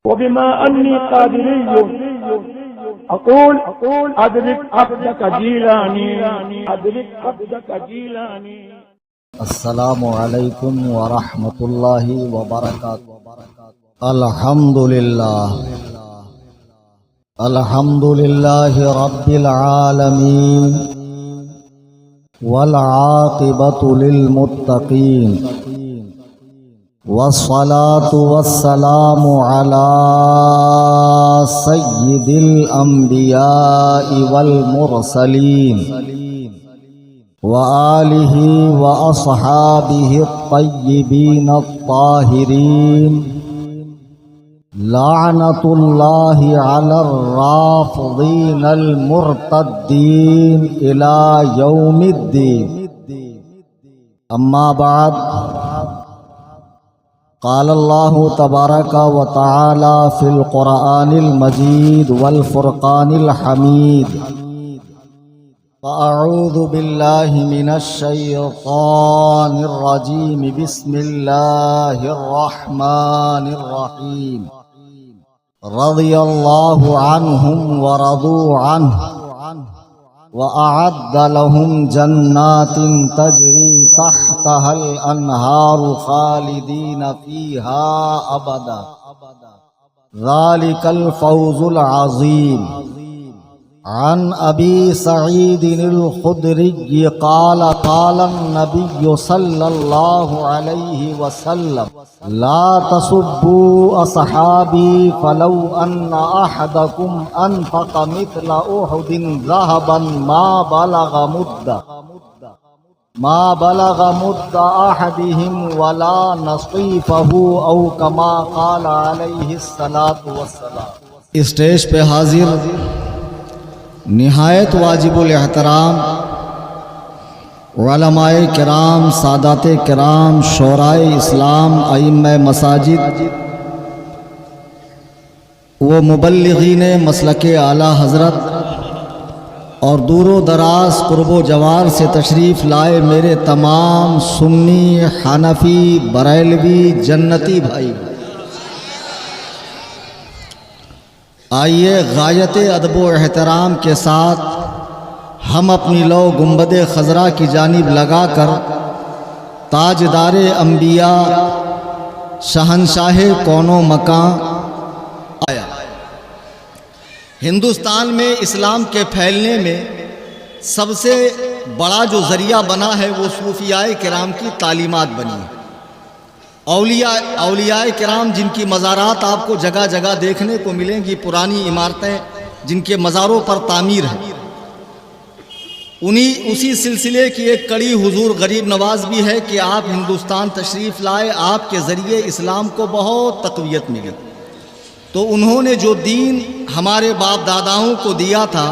وبما أني قادري أقول أدرك عبدك جيلاني أدرك عبدك جيلاني. السلام علیکم ورحمۃ اللہ وبرکاتہ. الحمد للہ رب العالمین والعاقبۃ للمتقین والصلاة والسلام على سید الانبیاء والمرسلین وآلہ واصحابہ الطیبین الطاہرین لعنۃ اللہ علی الرافضین المرتدین الی یوم الدین. اما بعد، قال اللہ تبارک و تعالی فی القرآن المجید والفرقان الحمید. فأعوذ باللہ من الشیطان الرجیم. بسم اللہ الرحمن الرحیم. رضی اللہ عنہم ورضوا عنہ وأعد لهم جنات تجری تحتها الأنہار خالدین فیہا ابدا ذلک الفوز العظیم. عن ابی سعید الخدری قال قال النبی صلی اللہ علیہ وسلم لا تسبوا اصحابی فلو ان احدکم انفق مثل احد ذهبا ما بلغ مد احدهم ولا نصیفه او کما قال علیہ الصلاة والسلام. اسٹیج پہ حاضر نہایت واجب الاحترام علماء کرام، سادات کرام، شورائے اسلام، ائمہ مساجد و مبلغین مسلک اعلیٰ حضرت اور دور و دراز قرب و جوار سے تشریف لائے میرے تمام سنی، حنفی، بریلوی، جنتی بھائی، آئیے غایت ادب و احترام کے ساتھ ہم اپنی لو گنبد خضرا کی جانب لگا کر تاجدار انبیاء، شہنشاہ کون و مکان آیا. ہندوستان میں اسلام کے پھیلنے میں سب سے بڑا جو ذریعہ بنا ہے وہ صوفیاء کرام کی تعلیمات بنی ہے. اولیاء کرام جن کی مزارات آپ کو جگہ جگہ دیکھنے کو ملیں گی، پرانی عمارتیں جن کے مزاروں پر تعمیر ہے، اسی سلسلے کی ایک کڑی حضور غریب نواز بھی ہے کہ آپ ہندوستان تشریف لائے، آپ کے ذریعے اسلام کو بہت تقویت ملی. تو انہوں نے جو دین ہمارے باپ داداؤں کو دیا تھا،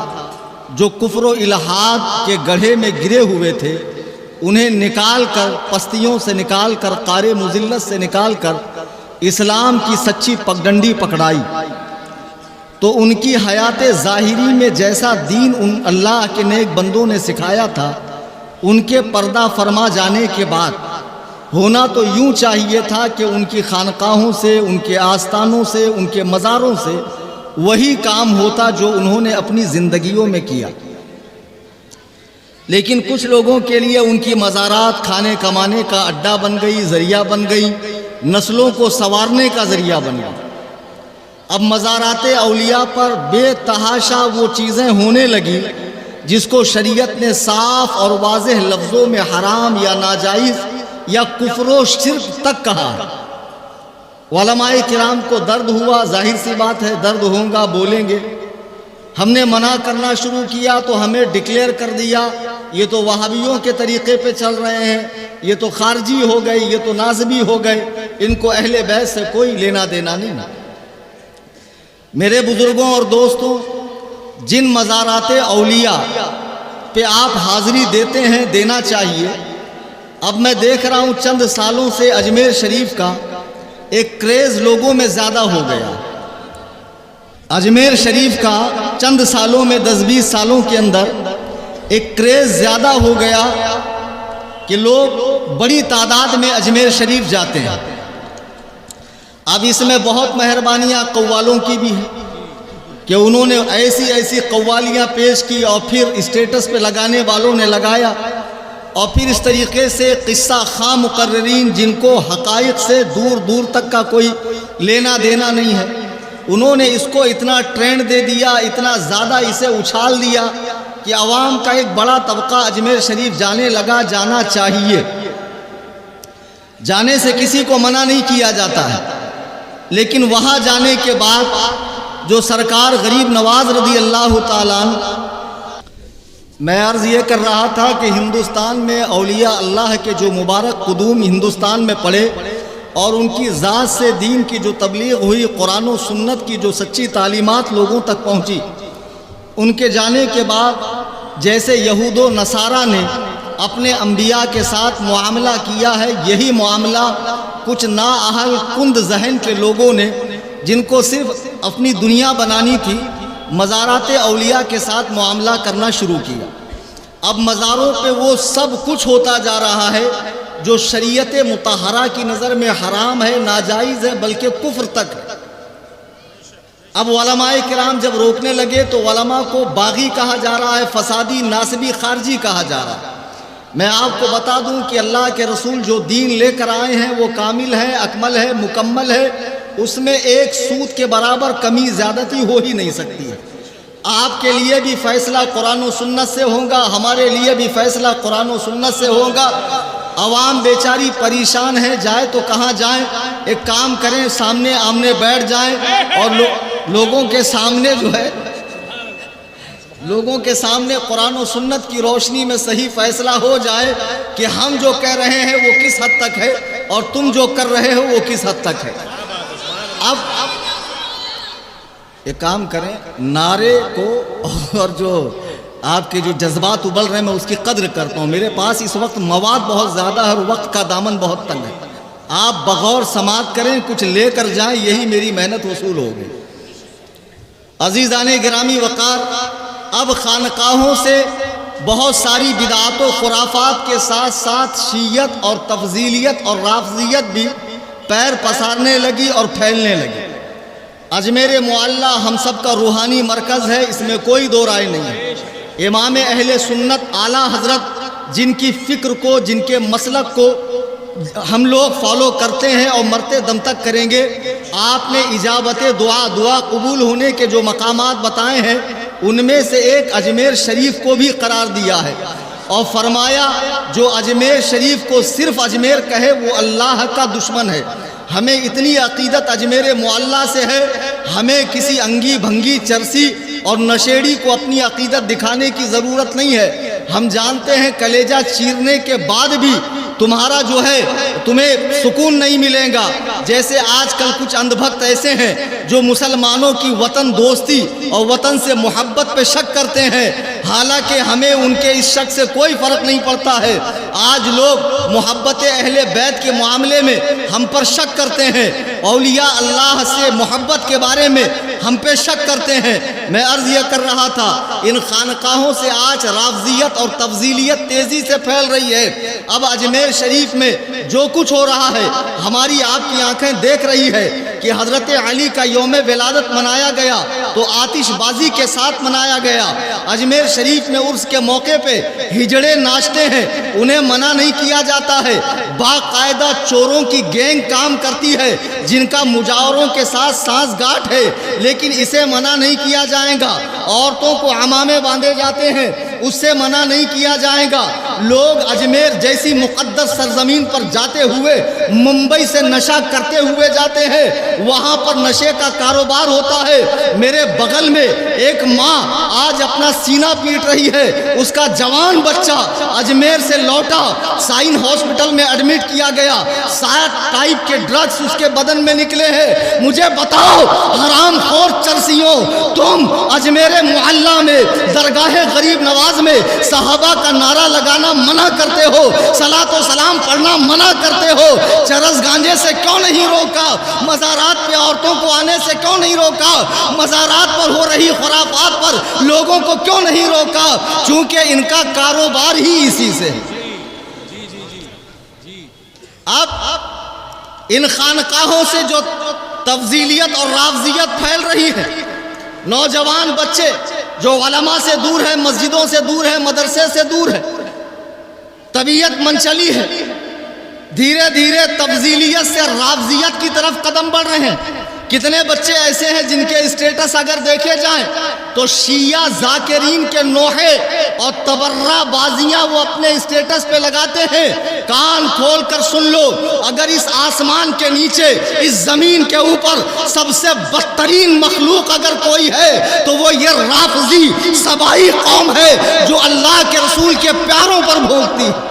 جو کفر و الحاد کے گڑھے میں گرے ہوئے تھے، انہیں نکال کر، پستیوں سے نکال کر، قار مذلت سے نکال کر اسلام کی سچی پگڈنڈی پکڑائی. تو ان کی حیات ظاہری میں جیسا دین ان اللہ کے نیک بندوں نے سکھایا تھا، ان کے پردہ فرما جانے کے بعد ہونا تو یوں چاہیے تھا کہ ان کی خانقاہوں سے، ان کے آستانوں سے، ان کے مزاروں سے وہی کام ہوتا جو انہوں نے اپنی زندگیوں میں کیا. لیکن کچھ لوگوں کے لیے ان کی مزارات کھانے کمانے کا اڈا بن گئی، ذریعہ بن گئی، نسلوں کو سنوارنے کا ذریعہ بن گئی. اب مزارات اولیاء پر بے تحاشا وہ چیزیں ہونے لگی جس کو شریعت نے صاف اور واضح لفظوں میں حرام یا ناجائز یا کفر و شرک تک کہا. علماء کرام کو درد ہوا، ظاہر سی بات ہے درد ہوگا، بولیں گے. ہم نے منع کرنا شروع کیا تو ہمیں ڈکلیئر کر دیا یہ تو وہابیوں کے طریقے پہ چل رہے ہیں، یہ تو خارجی ہو گئے، یہ تو نازبی ہو گئے، ان کو اہل بیت سے کوئی لینا دینا نہیں. میرے بزرگوں اور دوستوں، جن مزارات اولیاء پہ آپ حاضری دیتے ہیں، دینا چاہیے. اب میں دیکھ رہا ہوں چند سالوں سے اجمیر شریف کا ایک کریز لوگوں میں زیادہ ہو گیا. اجمیر شریف کا چند سالوں میں 10-20 سالوں کے اندر ایک کریز زیادہ ہو گیا کہ لوگ بڑی تعداد میں اجمیر شریف جاتے ہیں. اب اس میں بہت مہربانیاں قوالوں کی بھی ہیں کہ انہوں نے ایسی ایسی قوالیاں پیش کی اور پھر اسٹیٹس پہ لگانے والوں نے لگایا، اور پھر اس طریقے سے قصہ خواہ مقررین جن کو حقائق سے دور دور تک کا کوئی لینا دینا نہیں ہے، انہوں نے اس کو اتنا ٹرینڈ دے دیا، اتنا زیادہ اسے اچھال دیا کہ عوام کا ایک بڑا طبقہ اجمیر شریف جانے لگا۔ جانا چاہیے، جانے سے کسی کو منع نہیں کیا جاتا ہے، لیکن وہاں جانے کے بعد جو سرکار غریب نواز رضی اللہ تعالیٰ عنہ، میں عرض یہ کر رہا تھا کہ ہندوستان میں اولیاء اللہ کے جو مبارک قدوم ہندوستان میں پڑے اور ان کی ذات سے دین کی جو تبلیغ ہوئی، قرآن و سنت کی جو سچی تعلیمات لوگوں تک پہنچی، ان کے جانے کے بعد جیسے یہود و نصارہ نے اپنے انبیاء کے ساتھ معاملہ کیا ہے، یہی معاملہ کچھ نااہل کند ذہن کے لوگوں نے، جن کو صرف اپنی دنیا بنانی تھی، مزارات اولیاء کے ساتھ معاملہ کرنا شروع کیا۔ اب مزاروں پہ وہ سب کچھ ہوتا جا رہا ہے جو شریعت مطہرہ کی نظر میں حرام ہے، ناجائز ہے، بلکہ کفر تک ہے۔ اب علماء کرام جب روکنے لگے تو علماء کو باغی کہا جا رہا ہے، فسادی، ناسبی، خارجی کہا جا رہا ہے۔ میں آپ کو بتا دوں کہ اللہ کے رسول جو دین لے کر آئے ہیں وہ کامل ہے، اکمل ہے، مکمل ہے، اس میں ایک سود کے برابر کمی زیادتی ہو ہی نہیں سکتی ہے۔ آپ کے لیے بھی فیصلہ قرآن و سنت سے ہوگا، ہمارے لیے بھی فیصلہ قرآن و سنت سے ہوگا۔ عوام بیچاری پریشان ہے، جائے تو کہاں جائیں؟ ایک کام کریں، سامنے آمنے بیٹھ جائیں اور لوگوں کے سامنے جو ہے، لوگوں کے سامنے قرآن و سنت کی روشنی میں صحیح فیصلہ ہو جائے کہ ہم جو کہہ رہے ہیں وہ کس حد تک ہے اور تم جو کر رہے ہو وہ کس حد تک ہے۔ اب ایک کام کریں، نعرے کو اور جو آپ کے جو جذبات ابل رہے ہیں میں اس کی قدر کرتا ہوں، میرے پاس اس وقت مواد بہت زیادہ ہے اور وقت کا دامن بہت تنگ ہے، آپ بغور سماعت کریں، کچھ لے کر جائیں، یہی میری محنت وصول ہوگی۔ عزیزان گرامی وقار، اب خانقاہوں سے بہت ساری بدعات و خرافات کے ساتھ ساتھ شیعت اور تفضیلیت اور رافضیت بھی پیر پسارنے لگی اور پھیلنے لگی۔ اجمیر معلیٰ ہم سب کا روحانی مرکز ہے، اس میں کوئی دو رائے نہیں ہے۔ امام اہل سنت اعلیٰ حضرت جن کی فکر کو، جن کے مسلک کو ہم لوگ فالو کرتے ہیں اور مرتے دم تک کریں گے، آپ نے اجابت دعا قبول ہونے کے جو مقامات بتائے ہیں ان میں سے ایک اجمیر شریف کو بھی قرار دیا ہے اور فرمایا جو اجمیر شریف کو صرف اجمیر کہے وہ اللہ کا دشمن ہے۔ ہمیں اتنی عقیدت اجمیر معلیٰ سے ہے، ہمیں کسی انگی بھنگی چرسی اور نشیڑی کو اپنی عقیدت دکھانے کی ضرورت نہیں ہے۔ ہم جانتے ہیں کلیجہ چیرنے کے بعد بھی تمہارا جو ہے تمہیں سکون نہیں ملے گا۔ جیسے آج کل کچھ اندھ بھکت ایسے ہیں جو مسلمانوں کی وطن دوستی اور وطن سے محبت پہ شک کرتے ہیں، حالانکہ ہمیں ان کے اس شک سے کوئی فرق نہیں پڑتا ہے۔ آج لوگ محبت اہل بیت کے معاملے میں ہم پر شک کرتے ہیں، اولیاء اللہ سے محبت کے بارے میں ہم پہ شک کرتے ہیں۔ میں عرض یہ کر رہا تھا ان خانقاہوں سے آج رافضیت اور تفضیلیت تیزی سے پھیل رہی ہے۔ اب اجمیر شریف میں جو کچھ ہو رہا ہے ہماری آپ کی آنکھیں دیکھ رہی ہے کہ حضرت علی کا یوم ولادت منایا گیا تو آتش بازی کے ساتھ منایا گیا۔ اجمیر شریف میں عرس کے موقع پہ ہجڑے ناچتے ہیں، انہیں منع نہیں کیا جاتا ہے۔ باقاعدہ چوروں کی گینگ کام کرتی ہے جن کا مجاوروں کے ساتھ سانس گاٹھ ہے، لیکن اسے منع نہیں کیا جائے گا۔ عورتوں کو عمامے باندھے جاتے ہیں، اس سے منع نہیں کیا جائے گا۔ لوگ اجمیر جیسی مقدس سرزمین پر جاتے ہوئے ممبئی سے نشہ کرتے ہوئے جاتے ہیں، وہاں پر نشے کا کاروبار ہوتا ہے۔ میرے بغل میں ایک ماں آج اپنا سینہ پیٹ رہی ہے، اس کا جوان بچہ اجمیر سے لوٹا، سائن ہاسپٹل میں ایڈمٹ کیا گیا، 60 ٹائپ کے ڈرگز اس کے بدن میں نکلے ہیں۔ مجھے بتاؤ حرام خور چرسیوں، تم اجمیر معلیٰ میں درگاہ غریب نواز میں صحابہ کا نعرہ لگانا منع کرتے ہو، صلاۃ و سلام پڑھنا منع کرتے ہو، چرس گانجے سے کیوں نہیں روکا؟ مزارات پہ عورتوں کو آنے سے کیوں نہیں روکا؟ مزارات پر ہو رہی خرافات پر لوگوں کو کیوں نہیں روکا؟ چونکہ ان کا کاروبار ہی اسی سے ہے۔ اب ان خانقاہوں سے جو تفضیلیت اور رافضیت پھیل رہی ہے، نوجوان بچے جو علماء سے دور ہے، مسجدوں سے دور ہے، مدرسے سے دور ہے، طبیعت منچلی ہے، دھیرے دھیرے تفضیلیت سے رافضیت کی طرف قدم بڑھ رہے ہیں۔ کتنے بچے ایسے ہیں جن کے اسٹیٹس اگر دیکھے جائیں تو شیعہ ذاکرین کے نوحے اور تبرہ بازیاں وہ اپنے اسٹیٹس پہ لگاتے ہیں۔ کان کھول کر سن لو، اگر اس آسمان کے نیچے، اس زمین کے اوپر سب سے بدترین مخلوق اگر کوئی ہے تو وہ یہ رافضی سبائی قوم ہے جو اللہ کے رسول کے پیاروں پر بھونکتی ہے۔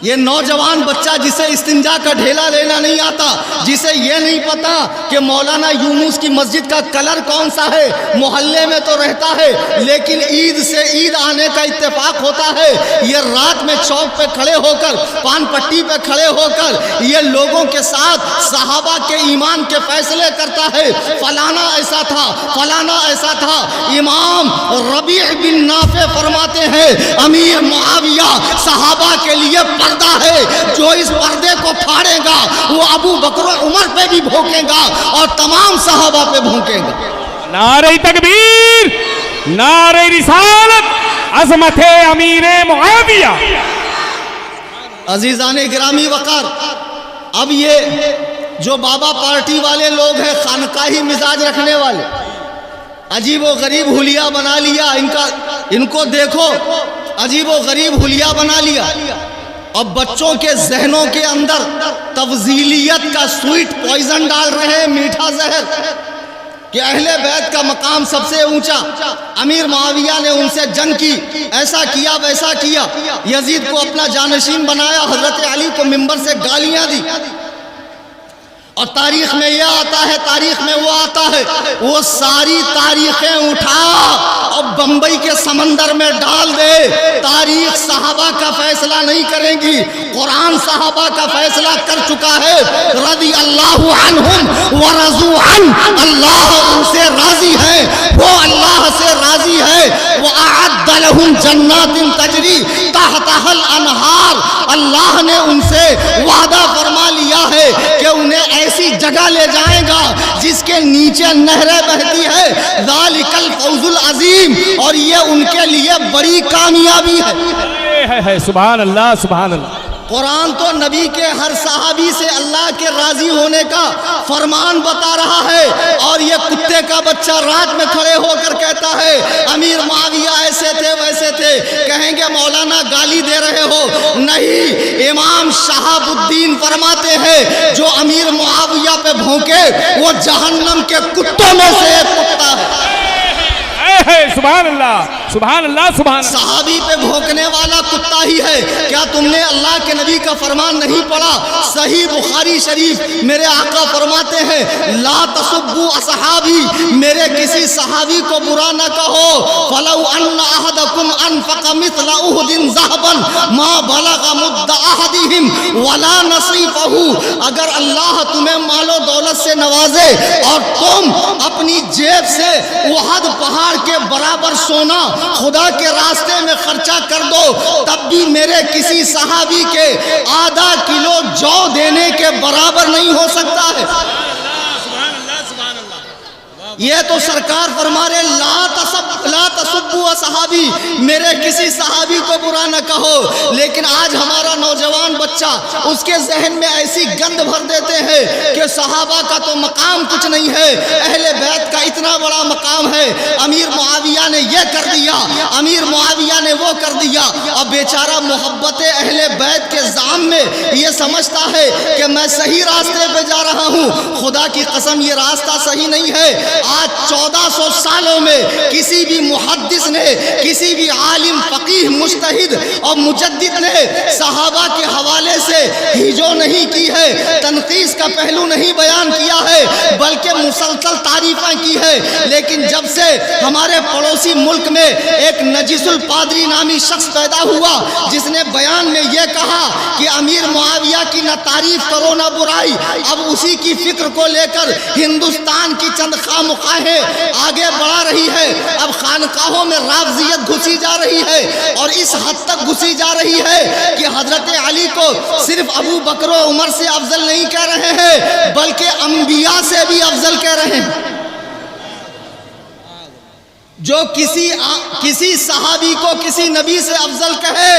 یہ نوجوان بچہ جسے استنجا کا ڈھیلا لینا نہیں آتا، جسے یہ نہیں پتا کہ مولانا یونس کی مسجد کا کلر کون سا ہے، محلے میں تو رہتا ہے لیکن عید سے عید آنے کا اتفاق ہوتا ہے، یہ رات میں چوک پہ کھڑے ہو کر، پان پٹی پہ کھڑے ہو کر یہ لوگوں کے ساتھ صحابہ کے ایمان کے فیصلے کرتا ہے۔ فلانا ایسا تھا، فلانا ایسا تھا۔ امام ربیع بن نافع فرماتے ہیں امیر معاویہ صحابہ کے لیے پردہ ہے، جو اس پردے کو پھاڑے گا وہ ابو بکر و عمر پہ بھی بھونکے گا اور تمام صحابہ پہ بھونکے گا۔ نعرہ تکبیر، نعرہ رسالت، عظمت امیر معاویہ۔ عزیزان گرامی وقار، اب یہ جو بابا پارٹی والے لوگ ہیں، خانقاہی مزاج رکھنے والے، عجیب و غریب حلیہ بنا لیا ان کو دیکھو، عجیب و غریب حلیہ بنا لیا، اب بچوں کے ذہنوں کے اندر تفضیلیت کا سویٹ پوائزن ڈال رہے ہیں، میٹھا زہر، کہ اہل بیت کا مقام سب سے اونچا، امیر معاویہ نے ان سے جنگ کی، ایسا کیا ویسا کیا، یزید کو اپنا جانشین بنایا، حضرت علی کو منبر سے گالیاں دی، اور تاریخ میں یہ آتا ہے، تاریخ میں وہ آتا ہے، وہ ساری تاریخیں اٹھا اور بمبئی کے سمندر میں ڈال دے، تاریخ صحابہ کا فیصلہ نہیں کرے گی، قرآن صحابہ کا فیصلہ کر چکا ہے۔ رضی اللہ عنہم ورضوا عنہ، اللہ ان سے راضی ہے، وہ اللہ سے راضی ہے۔ وَأَعَدَّ لَهُمْ جَنَّاتٍ تَجْرِي تَحْتَهَا الْأَنْهَارُ، اللہ نے ان سے وعدہ فرما لیا ہے کہ انہیں ایسی جگہ لے جائے گا جس کے نیچے نہریں بہتی ہے، ذالک الفوز العظیم، اور یہ ان کے لیے بڑی کامیابی ہے۔ سبحان اللہ، سبحان اللہ۔ قرآن تو نبی کے ہر صحابی سے اللہ کے راضی ہونے کا فرمان بتا رہا ہے، اور یہ کتے کا بچہ رات میں کھڑے ہو کر کہتا ہے امیر معاویہ ایسے تھے ویسے تھے، کہیں گے مولانا گالی دے رہے ہو، نہیں، امام شہاب الدین فرماتے ہیں جو امیر معاویہ پہ بھونکے وہ جہنم کے کتوں میں سے ایک کتا ہے۔ سبحان اللہ، سبحان اللہ، سبحان اللہ۔ صحابی پہ بھونکنے والا کتا ہی ہے۔ کیا تم نے اللہ کے نبی کا فرمان نہیں پڑھا؟ صحیح بخاری شریف میرے آقا فرماتے ہیں لا تسبوا اصحابی، میرے کسی صحابی کو برا نہ کہو، فلو ان احدکم انفق مثل احد ذهبا ما بلغ مد احدهم ولا نصیفہ، اگر اللہ تمہیں مال و دولت سے نوازے اور تم اپنی جیب سے احد پہاڑ کے برابر سونا خدا کے راستے میں خرچہ کر دو، تب بھی میرے کسی صحابی کے آدھا کلو جو دینے کے برابر نہیں ہو سکتا ہے۔ یہ تو سرکار فرما رہے لا تسبوا صحابی، میرے کسی صحابی کو برا نہ کہو، لیکن آج ہمارا نوجوان بچہ اس کے ذہن میں ایسی گند بھر دیتے ہیں کہ صحابہ کا تو مقام کچھ نہیں ہے، اہل بیت کا اتنا بڑا مقام ہے، امیر معاویہ نے یہ کر دیا، امیر معاویہ نے وہ کر دیا، اب بیچارہ محبت اہل بیت کے زعم میں یہ سمجھتا ہے کہ میں صحیح راستے پہ جا رہا ہوں، خدا کی قسم یہ راستہ صحیح نہیں ہے۔ آج 1400 سالوں میں کسی بھی محدث نے، کسی بھی عالم فقیہ مجتہد اور مجدد نے صحابہ کے حوالے سے ہجو نہیں کی ہے، تنقیص کا پہلو نہیں بیان کیا ہے، بلکہ مسلسل تعریفیں کی ہے۔ لیکن جب سے ہمارے پڑوسی ملک میں ایک نجیس الپادری نامی شخص پیدا ہوا جس نے بیان میں یہ کہا کہ امیر معاویہ کی نہ تعریف کرو نہ برائی، اب اسی کی فکر کو لے کر ہندوستان کی چند خام خانقاہیں آگے بڑھا رہی ہے، اب خانقاہوں میں رافضیت گھسی جا رہی ہے، اور اس حد تک گھسی جا رہی ہے کہ حضرت علی کو صرف ابو بکر و عمر سے افضل نہیں کہہ رہے ہیں بلکہ انبیاء سے بھی افضل کہہ رہے ہیں۔ جو کسی صحابی کو کسی نبی سے افضل کہے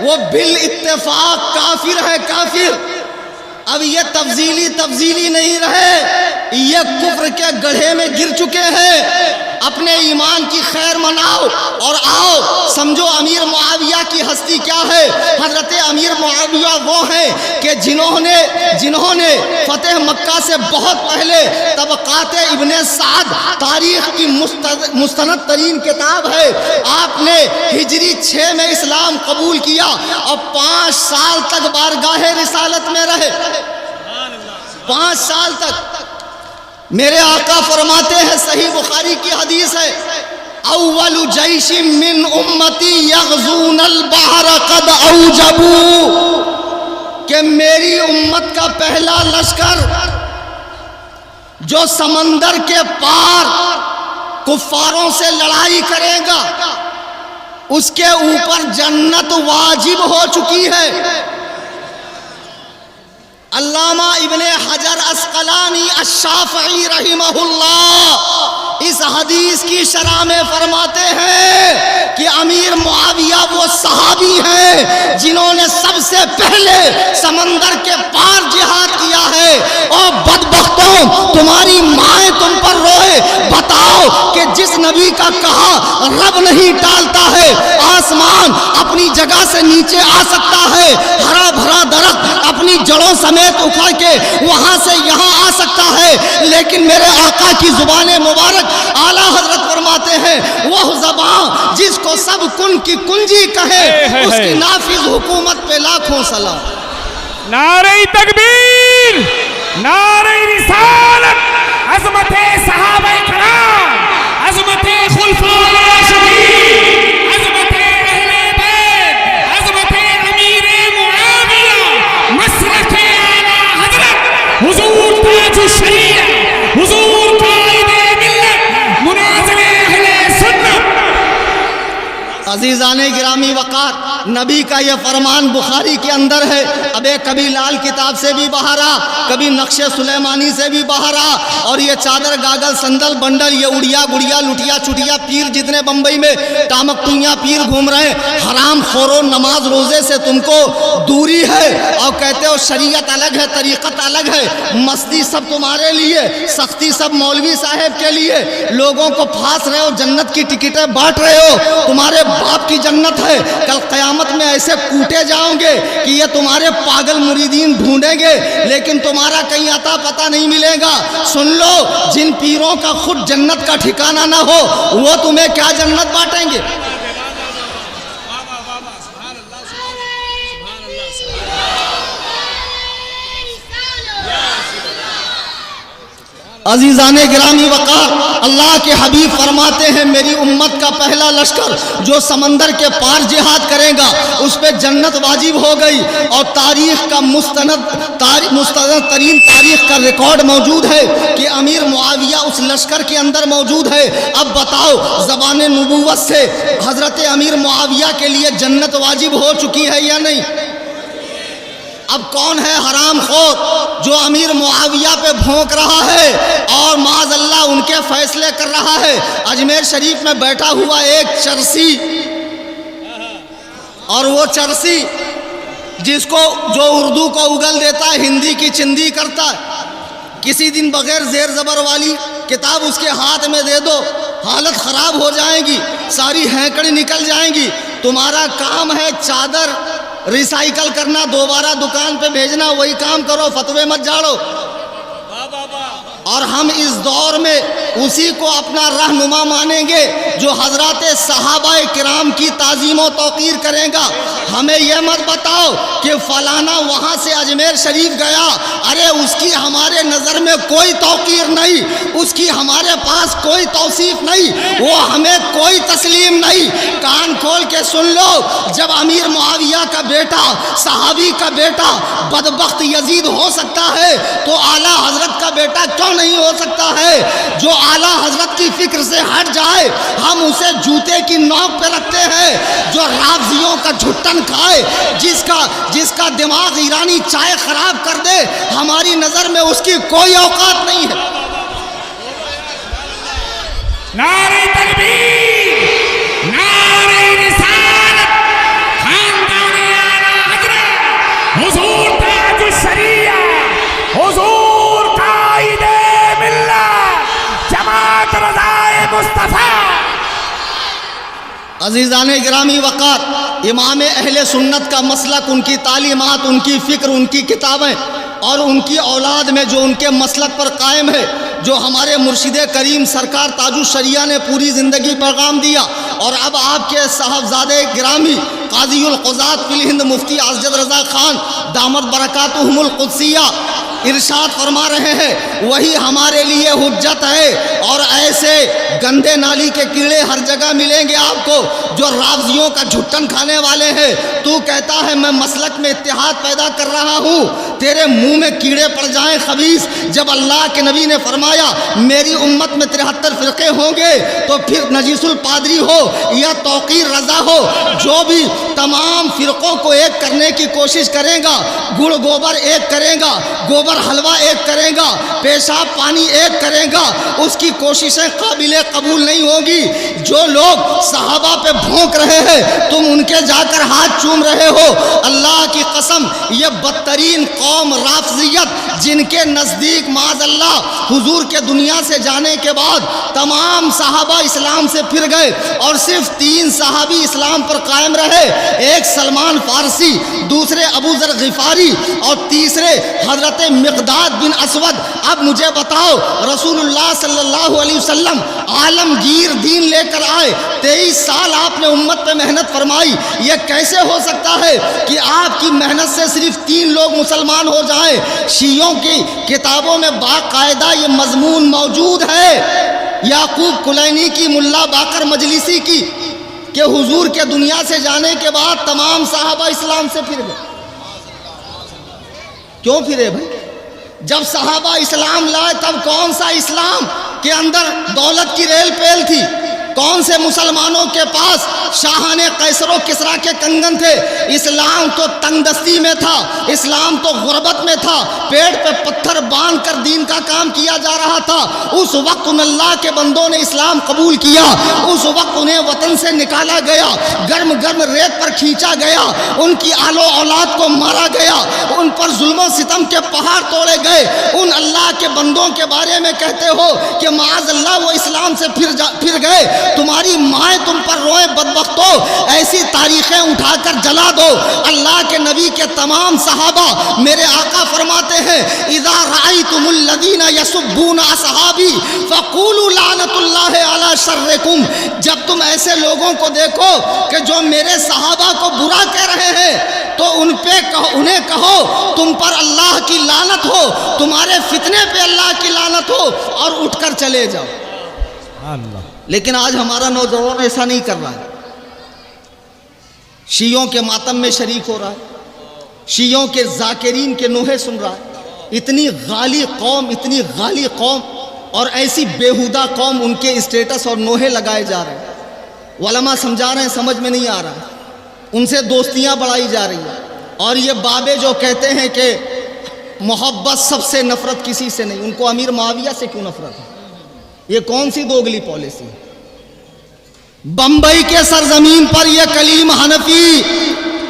وہ بالاتفاق کافر ہے، کافر۔ اب یہ تفضیلی نہیں رہے، یہ کفر کے گڑھے میں گر چکے ہیں۔ اپنے ایمان کی خیر مناؤ اور آؤ سمجھو امیر معاویہ کی ہستی کیا ہے۔ حضرت امیر معاویہ وہ ہیں کہ جنہوں نے فتح مکہ سے بہت پہلے طبقات ابن سعد تاریخ کی مستند ترین کتاب ہے، آپ نے ہجری 6 میں اسلام قبول کیا اور 5 سال تک بارگاہ رسالت میں رہے، 5 سال تک۔ میرے آقا فرماتے ہیں، صحیح بخاری کی حدیث ہے، اول جیش من امتی یغزون البحر قد اوجبوا، کہ میری امت کا پہلا لشکر جو سمندر کے پار کفاروں سے لڑائی کرے گا اس کے اوپر جنت واجب ہو چکی ہے۔ علامہ ابن حجر عسقلانی الشافعی رحمہ اللہ اس حدیث کی شرح میں فرماتے ہیں کہ امیر معاویہ وہ صحابی ہیں جنہوں نے سب سے پہلے سمندر کے پار جہاد کیا ہے۔ اور بدبختوں، تمہاری مائیں تم پر روئے، بتاؤ کہ جس نبی کا کہا رب نہیں ٹالتا ہے، آسمان اپنی جگہ سے نیچے آ سکتا ہے، ہرا بھرا درخت اپنی جڑوں سمیت اکھڑ کے وہاں سے یہاں آ سکتا ہے، لیکن میرے آقا کی زبان مبارک اعلیٰ حضرت فرماتے ہیں وہ زبان جس کو سب کن کی کنجی کہے اس کی نافذ حکومت پہ لاکھوں سلام۔ نعرہ تکبیر، نعرہ رسالت، عظمت صحابہ کرام، عظمت خلفاء راشدین، عظمت اہل بیت، عظمت امیر معاویہ، مسلک اعلیٰ حضرت حضور تاج الشریعہ، حضور قائد ملت، مناظر اہل سنت۔ عزیزان گرامی وقار، نبی کا یہ فرمان بخاری کے اندر ہے، اب کبھی لال کتاب سے بھی باہر آ، کبھی نقش سلیمانی سے بھی باہر آ، اور یہ چادر گاگل سندل بنڈل، یہ اڑیا گڑیا لٹیا چٹیا پیر جتنے بمبئی میں ٹامکٹویاں پیر گھوم رہے ہیں، حرام خورو، نماز روزے سے تم کو دوری ہے، اور کہتے ہو شریعت الگ ہے، طریقت الگ ہے، مستی سب تمہارے لیے، سختی سب مولوی صاحب کے لیے، لوگوں کو پھانس رہے ہو، جنت کی ٹکٹیں بانٹ رہے ہو، تمہارے باپ کی جنت ہے، کل قیامت میں ایسے کوٹے جاؤں گے کہ یہ تمہارے پاگل مریدین ڈھونڈیں گے لیکن تمہارا کہیں عطا پتہ نہیں ملے گا۔ سن لو، جن پیروں کا خود جنت کا ٹھکانہ نہ ہو وہ تمہیں کیا جنت بانٹیں گے۔ عزیزان گرامی وقار، اللہ کے حبیب فرماتے ہیں میری امت کا پہلا لشکر جو سمندر کے پار جہاد کرے گا اس پہ جنت واجب ہو گئی، اور تاریخ کا مستند ترین تاریخ کا ریکارڈ موجود ہے کہ امیر معاویہ اس لشکر کے اندر موجود ہے۔ اب بتاؤ زبان نبوت سے حضرت امیر معاویہ کے لیے جنت واجب ہو چکی ہے یا نہیں؟ اب کون ہے حرام خور جو امیر معاویہ پہ بھونک رہا ہے اور معاذ اللہ ان کے فیصلے کر رہا ہے؟ اجمیر شریف میں بیٹھا ہوا ایک چرسی، اور وہ چرسی جس کو جو اردو کو اگل دیتا ہے ہندی کی چندی کرتا ہے، کسی دن بغیر زیر زبر والی کتاب اس کے ہاتھ میں دے دو حالت خراب ہو جائے گی، ساری ہینکڑی نکل جائیں گی۔ تمہارا کام ہے چادر ریسائیکل کرنا، دوبارہ دکان پہ بھیجنا، وہی کام کرو، فتوے مت جاڑو۔ اور ہم اس دور میں اسی کو اپنا رہنما مانیں گے جو حضرات صحابہ کرام کی تعظیم و توقیر کرے گا۔ ہمیں یہ مت بتاؤ کہ فلانا وہاں سے اجمیر شریف گیا، ارے اس کی ہمارے نظر میں کوئی توقیر نہیں، اس کی ہمارے پاس کوئی توصیف نہیں، وہ ہمیں کوئی تسلیم نہیں۔ کان کھول کے سن لو، جب امیر معاویہ کا بیٹا، صحابی کا بیٹا بدبخت یزید ہو سکتا ہے تو اعلیٰ حضرت کا بیٹا کیوں نہیں نہیں ہو سکتا ہے جو اعلیٰ حضرت کی فکر سے ہٹ جائے ہم اسے جوتے کی نوک پہ رکھتے ہیں، جو رافضیوں کا جھٹن کھائے، جس کا دماغ ایرانی چائے خراب کر دے، ہماری نظر میں اس کی کوئی اوقات نہیں ہے۔ نعرہ تکبیر، نعرہ رسالت، خاندان اعلیٰ حضرت حضور تاج الشریعہ، حضور قائد ملت جماعت رضائے مصطفیٰ۔ عزیزان گرامی وقار، امام اہل سنت کا مسلک، ان کی تعلیمات، ان کی فکر، ان کی کتابیں اور ان کی اولاد میں جو ان کے مسلک پر قائم ہے، جو ہمارے مرشد کریم سرکار تاج الشریعہ نے پوری زندگی پیغام دیا، اور اب آپ کے صاحبزادے گرامی قاضی القضات فی الہند مفتی اسجد رضا خان دامت برکاتہم القدسیہ ارشاد فرما رہے ہیں، وہی ہمارے لیے حجت ہے۔ اور ایسے گندے نالی کے کیڑے ہر جگہ ملیں گے آپ کو جو رافضیوں کا جھٹن کھانے والے ہیں۔ تو کہتا ہے میں مسلک میں اتحاد پیدا کر رہا ہوں، تیرے منہ میں کیڑے پڑ جائیں خبیث۔ جب اللہ کے نبی نے فرمایا میری امت میں 73 فرقے ہوں گے، تو پھر نجیس الپادری ہو یا توقیر رضا ہو، جو بھی تمام فرقوں کو ایک کرنے کی کوشش کرے گا، گڑ گوبر ایک کرے گا، گوبر حلوہ ایک کرے گا، پیشاب پانی ایک کرے گا، اس کی کوششیں قابل قبول نہیں ہوگی۔ جو لوگ صحابہ پہ بھونک رہے ہیں تم ان کے جا کر ہاتھ چوم رہے ہو، اللہ کی قسم یہ بدترین قوم رافضیت، جن کے نزدیک معاذ اللہ حضور کے دنیا سے جانے کے بعد تمام صحابہ اسلام سے پھر گئے اور صرف 3 صحابی اسلام پر قائم رہے، ایک سلمان فارسی، دوسرے ابو ذر غفاری اور تیسرے حضرت مقداد بن اسود۔ اب مجھے بتاؤ، رسول اللہ صلی اللہ علیہ وسلم عالمگیر دین لے کر آئے، 23 سال آپ نے امت پہ محنت فرمائی، یہ کیسے ہو سکتا ہے کہ آپ کی محنت سے صرف 3 لوگ مسلمان ہو جائیں؟ شیعوں کی کتابوں میں باقاعدہ یہ مضمون موجود ہے، یعقوب کلینی کی، ملا باقر مجلسی کی، کہ حضور کے دنیا سے جانے کے بعد تمام صحابہ اسلام سے پھر گئے۔ کیوں پھرے بھائی؟ جب صحابہ اسلام لائے تب کون سا اسلام کے اندر دولت کی ریل پیل تھی؟ کون سے مسلمانوں کے پاس شاہان قیصر و کسریٰ کے کنگن تھے؟ اسلام تو تنگ دستی میں تھا، اسلام تو غربت میں تھا، پیڑ پہ پتھر باندھ کر دین کا کام کیا جا رہا تھا۔ اس وقت ان اللہ کے بندوں نے اسلام قبول کیا، اس وقت انہیں وطن سے نکالا گیا، گرم گرم ریت پر کھینچا گیا، ان کی آل و اولاد کو مارا گیا، ان پر ظلم و ستم کے پہاڑ توڑے گئے۔ ان اللہ کے بندوں کے بارے میں کہتے ہو کہ معاذ اللہ وہ اسلام سے پھر گئے، تمہاری مائیں تم پر روئیں بدبختو، ایسی تاریخیں اٹھا کر جلا دو۔ اللہ کے نبی کے تمام صحابہ، میرے آقا فرماتے ہیں اذا رأیتم الذین یسبون اصحابی فقولوا لعنت اللہ علی شرکم، جب تم ایسے لوگوں کو دیکھو کہ جو میرے صحابہ کو برا کہہ رہے ہیں تو انہیں کہو تم پر اللہ کی لعنت ہو، تمہارے فتنے پہ اللہ کی لعنت ہو، اور اٹھ کر چلے جاؤ۔ لیکن آج ہمارا نوجوان ایسا نہیں کر رہا ہے، شیعوں کے ماتم میں شریک ہو رہا ہے، شیعوں کے ذاکرین کے نوحے سن رہا ہے۔ اتنی غالی قوم اور ایسی بیہودہ قوم، ان کے اسٹیٹس اور نوحے لگائے جا رہے ہیں، علماء سمجھا رہے ہیں، سمجھ میں نہیں آ رہا ہے، ان سے دوستیاں بڑھائی جا رہی ہیں۔ اور یہ بابے جو کہتے ہیں کہ محبت سب سے، نفرت کسی سے نہیں، ان کو امیر معاویہ سے کیوں نفرت ہے؟ یہ کون سی دوگلی پالیسی؟ بمبئی کے سرزمین پر یہ کلیم حنفی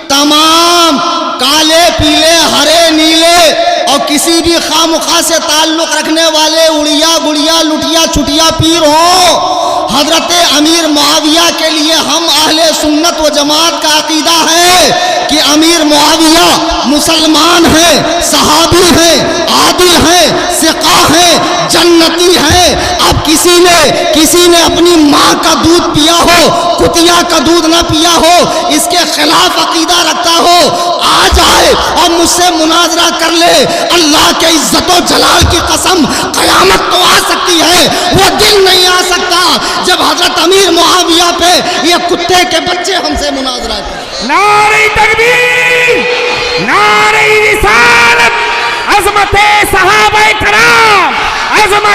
تمام کالے پیلے ہرے نیلے اور کسی بھی خواہ سے تعلق رکھنے والے اڑیا گڑیا لٹیا چھٹیا پیر ہوں، حضرت امیر معاویہ کے لیے ہم اہل سنت و جماعت کا عقیدہ ہے کہ امیر معاویہ مسلمان ہیں، صحابی ہیں، عادل ہیں، ثقہ ہیں، جنتی ہیں۔ اب کسی نے اپنی ماں کا دودھ پیا ہو، کتیا کا دودھ نہ پیا ہو، اس کے خلاف عقیدہ رکھتا ہو، آ جائے اور مجھ سے مناظرہ کر لے، اللہ کے عزت و جلال کی قسم قیامت تو آ سکتی ہے، وہ دن نہیں آ سکتا جب حضرت امیر معاویہ پہ یہ کتے کے بچے ہم سے مناظرہ کریں۔ نعرہ تکبیر، نعرہ رسالت، عظمت صحابہ کرام، عظمت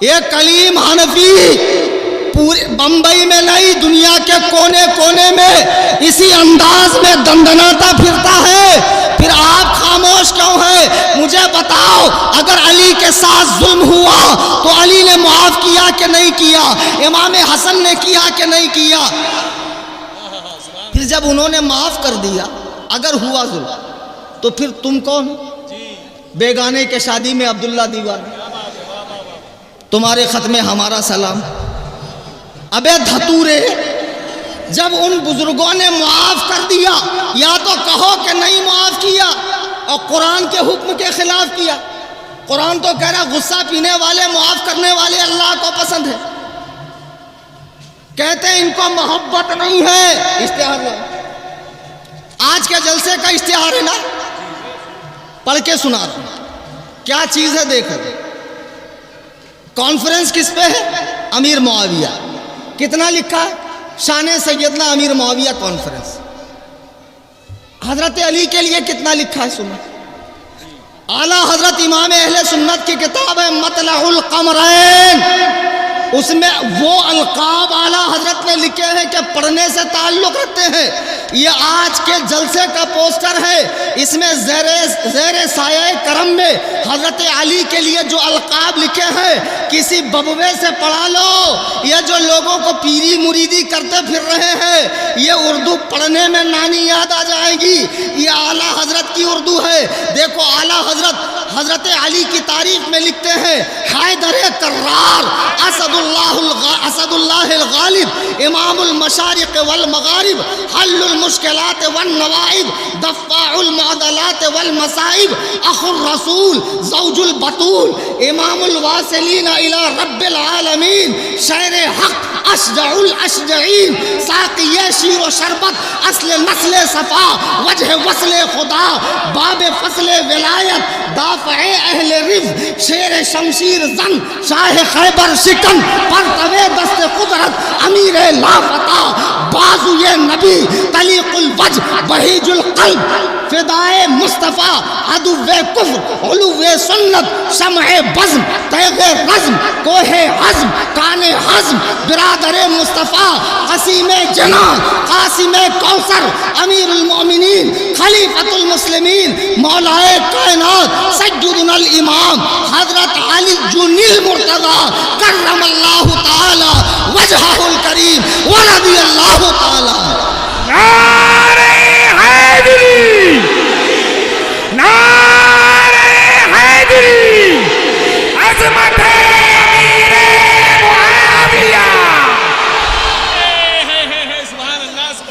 یہ کلیم حنفی پورے بمبئی میں نہیں، دنیا کے کونے کونے میں اسی انداز میں دندناتا پھرتا ہے، پھر آپ خاموش کیوں ہیں؟ مجھے بتاؤ، اگر علی کے ساتھ ظلم ہوا تو علی نے معاف کیا کہ نہیں کیا؟ امام حسن نے کیا کہ نہیں کیا؟ پھر جب انہوں نے معاف کر دیا، اگر ہوا ظلم، تو پھر تم کون؟ بیگانے کے شادی میں عبداللہ دیوانی، تمہارے خط میں ہمارا سلام۔ ابے دھتورے، جب ان بزرگوں نے معاف کر دیا، یا تو کہو کہ نہیں معاف کیا اور قرآن کے حکم کے خلاف کیا۔ قرآن تو کہہ رہا غصہ پینے والے، معاف کرنے والے اللہ کو پسند ہے۔ کہتے ہیں ان کو محبت نہیں ہے، اشتہار لو۔ آج کے جلسے کا اشتہار ہے نا، پڑھ کے سنا رہا ہوں کیا چیز ہے، دیکھو۔ کانفرنس کس پہ ہے؟ امیر معاویہ۔ کتنا لکھا ہے؟ شان سیدنا امیر معاویہ کانفرنس۔ حضرت علی کے لیے کتنا لکھا ہے سنو۔ اعلیٰ حضرت امام اہل سنت کی کتاب ہے مطلع القمرین، اس میں وہ القاب اعلیٰ حضرت نے لکھے ہیں کہ پڑھنے سے تعلق رکھتے ہیں۔ یہ آج کے جلسے کا پوسٹر ہے، اس میں زیر سایہ کرم میں حضرت علی کے لیے جو القاب لکھے ہیں کسی ببوے سے پڑھا لو۔ یہ جو لوگوں کو پیری مریدی کرتے پھر رہے ہیں، یہ اردو پڑھنے میں نانی یاد آ جائے گی۔ یہ اعلیٰ حضرت کی اردو ہے۔ دیکھو اعلیٰ حضرت علی کی تعریف میں لکھتے ہیں حیدر کرار، اسد اللہ الغالب، امام المشارق والمغارب، حل المشکلات والنوائب، دفاع المعضلات والمصائب، اخو الرسول، زوج البطول، امام الواصلین الى رب العالمین، شیر حق، اشجع الاشجعین، ساقی شیر و شربت، اصل نسل صفا، وجہ وصل خدا، باب فصل ولایت، دافع اہل رفض، شیر شمشیر زن، شاہ خیبر شکن، پرتوے دست قدرت، امیر لافتہ، بازوئے نبی، طلیق الوجہ، بہیج القلب، فدائے مصطفیٰ، عدو کفر، علو سنت، شمع بزم، تیغ رزم، کوہ عزم، کان حزم، برادر مصطفیٰ، قسیم جنان، قاسم کوثر، امیر المؤمنین، خلیفۃ المسلمین، مولائے کائنات، سیدنا الامام حضرت علی جنی المرتضی کرم اللہ تعالی وجہہ الکریم ورضی اللہ تعالی۔ نعرہ حیدری، نعرہ حیدری، عظمت امیر معاویہ۔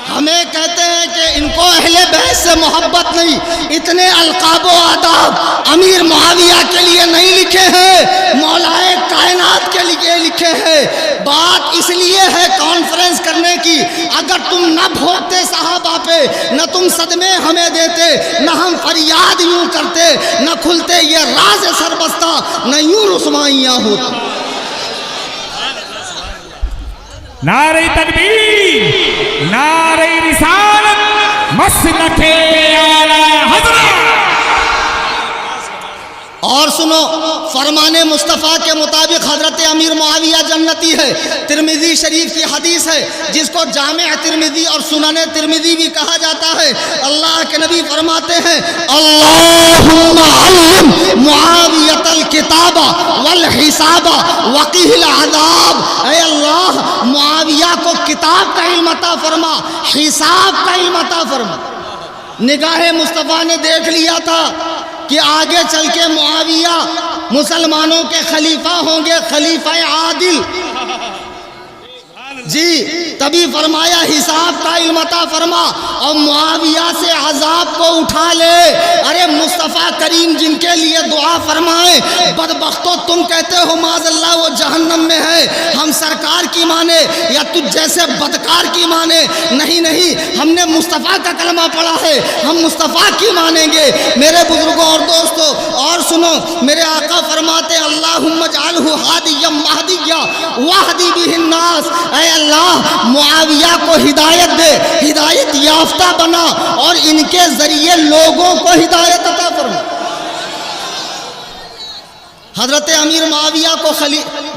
ہمیں کہتے ہیں کہ ان کو اہل بیت سے محبت نہیں، اتنے القاب و آداب امیر معاویہ کے لیے نہیں لکھے ہیں، مولائے کائنات کے لیے لکھے ہیں۔ بات اس لیے ہے کانفرنس کرنے کی، اگر تم نہ بھوکتے صحابہ پہ، نہ تم صدمے ہمیں دیتے، نہ ہم فریاد یوں کرتے، نہ کھلتے یہ راز سربستہ، نہ یوں رسوائیاں ہوتی۔ نعرہ تکبیر، نعرہ رسالت، مسلک اعلیٰ حضرت۔ اور سنو، فرمان مصطفیٰ کے مطابق حضرت امیر معاویہ جنتی ہے۔ ترمذی شریف کی حدیث ہے جس کو جامع ترمذی اور سنن ترمذی بھی کہا جاتا ہے۔ اللہ کے نبی فرماتے ہیں اللہم علم معاویۃ الکتاب والحساب وقیہ العذاب۔ اے اللہ معاویہ کو کتاب کا علم عطا فرما، حساب کا علم عطا فرما۔ نگاہ مصطفیٰ نے دیکھ لیا تھا کہ آگے چل کے معاویہ مسلمانوں کے خلیفہ ہوں گے، خلیفہ عادل۔ جی تبھی فرمایا حساب کا علم عطا فرما اور معاویہ سے عذاب کو اٹھا لے۔ ارے مصطفیٰ کریم جن کے لیے دعا فرمائے، بدبختو تم کہتے ہو معاذ اللہ وہ جہنم میں ہے، ہم سرکار کی مانے یا تجھ جیسے بدکار کی مانے؟ نہیں نہیں، ہم نے مصطفیٰ کا کلمہ پڑھا ہے، ہم مصطفیٰ کی مانیں گے۔ میرے بزرگوں اور دوستو اور سنو، میرے آقا فرماتے اللہم اجعلہ ہادیا مہدیا واہدی بہ الناس۔ اے اللہ معاویہ کو ہدایت دے، ہدایت یافتہ بنا اور ان کے ذریعے لوگوں کو ہدایت عطا فرما۔ حضرت امیر معاویہ کو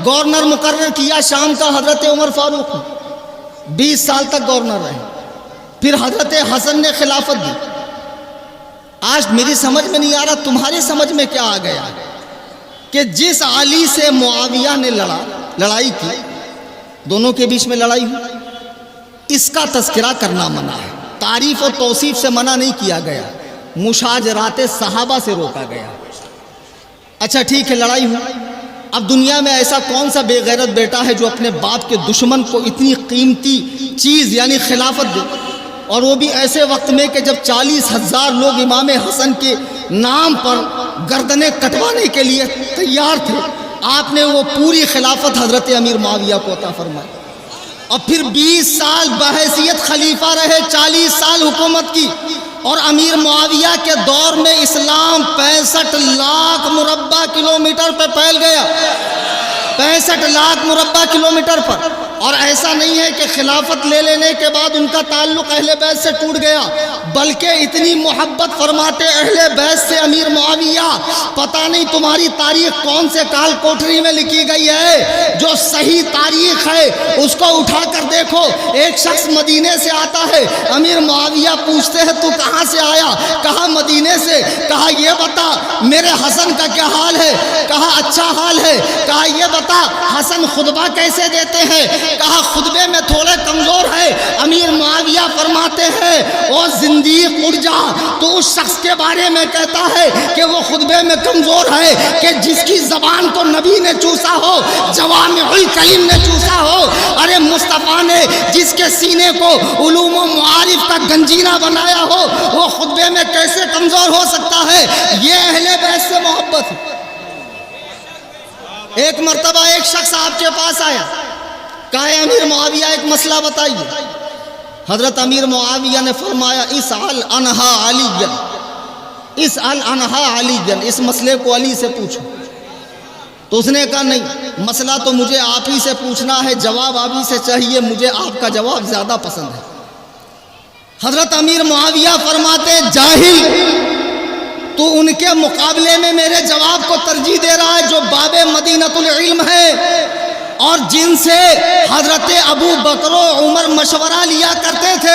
گورنر مقرر کیا شام کا حضرت عمر فاروق نے، 20 سال تک گورنر رہے. پھر حضرت حسن نے خلافت دی. آج میری سمجھ میں نہیں آ رہا تمہاری سمجھ میں کیا آ گیا کہ جس علی سے معاویہ نے لڑائی کی، دونوں کے بیچ میں لڑائی ہوئی، اس کا تذکرہ کرنا منع ہے. تعریف و توصیف سے منع نہیں کیا گیا، مشاجرات صحابہ سے روکا گیا. اچھا ٹھیک ہے، لڑائی ہوئی. اب دنیا میں ایسا کون سا بے غیرت بیٹا ہے جو اپنے باپ کے دشمن کو اتنی قیمتی چیز یعنی خلافت دے، اور وہ بھی ایسے وقت میں کہ جب 40,000 لوگ امام حسن کے نام پر گردنیں کٹوانے کے لیے تیار تھے. آپ نے وہ پوری خلافت حضرت امیر معاویہ کو عطا فرمائی. اور پھر 20 سال بحیثیت خلیفہ رہے، 40 سال حکومت کی. اور امیر معاویہ کے دور میں اسلام 65 لاکھ مربع کلومیٹر پہ پھیل گیا، 65 لاکھ مربع کلومیٹر پر. اور ایسا نہیں ہے کہ خلافت لے لینے کے بعد ان کا تعلق اہل بیت سے ٹوٹ گیا، بلکہ اتنی محبت فرماتے اہل بیت سے امیر معاویہ. پتہ نہیں تمہاری تاریخ کون سے کال کوٹری میں لکھی گئی ہے، جو صحیح تاریخ ہے اس کو اٹھا کر دیکھو. ایک شخص مدینے سے آتا ہے، امیر معاویہ پوچھتے ہیں تو کہاں سے آیا؟ کہا مدینے سے. کہا یہ بتا میرے حسن کا کیا حال ہے؟ کہا اچھا حال ہے. کہا یہ بتا حسن خطبہ کیسے دیتے ہیں؟ کہا خطبے میں تھوڑے کمزور ہے. امیر معاویہ فرماتے ہیں او زندیق اٹھ جا، تو اس شخص کے بارے میں کہتا ہے کہ وہ خطبے میں کمزور ہے کہ جس کی زبان کو نبی نے چوسا ہو، جوامع الکلم نے چوسا ہو. ارے مصطفیٰ نے جس کے سینے کو علوم و معارف کا گنجینہ بنایا ہو، وہ خطبے میں کیسے کمزور ہو سکتا ہے؟ یہ اہل بیت سے محبت ہے. ایک مرتبہ ایک شخص آپ کے پاس آیا، کہا امیر معاویہ ایک مسئلہ بتائیے. حضرت امیر معاویہ نے فرمایا اسأل عنہا علی، اسأل عنہا علی، اس مسئلے کو علی سے پوچھو. تو اس نے کہا نہیں، مسئلہ تو مجھے آپ ہی سے پوچھنا ہے، جواب آپ ہی سے چاہیے، مجھے آپ کا جواب زیادہ پسند ہے. حضرت امیر معاویہ فرماتے جاہل، تو ان کے مقابلے میں میرے جواب کو ترجیح دے رہا ہے جو باب مدینۃ العلم ہے، اور جن سے حضرت ابو بکر و عمر مشورہ لیا کرتے تھے،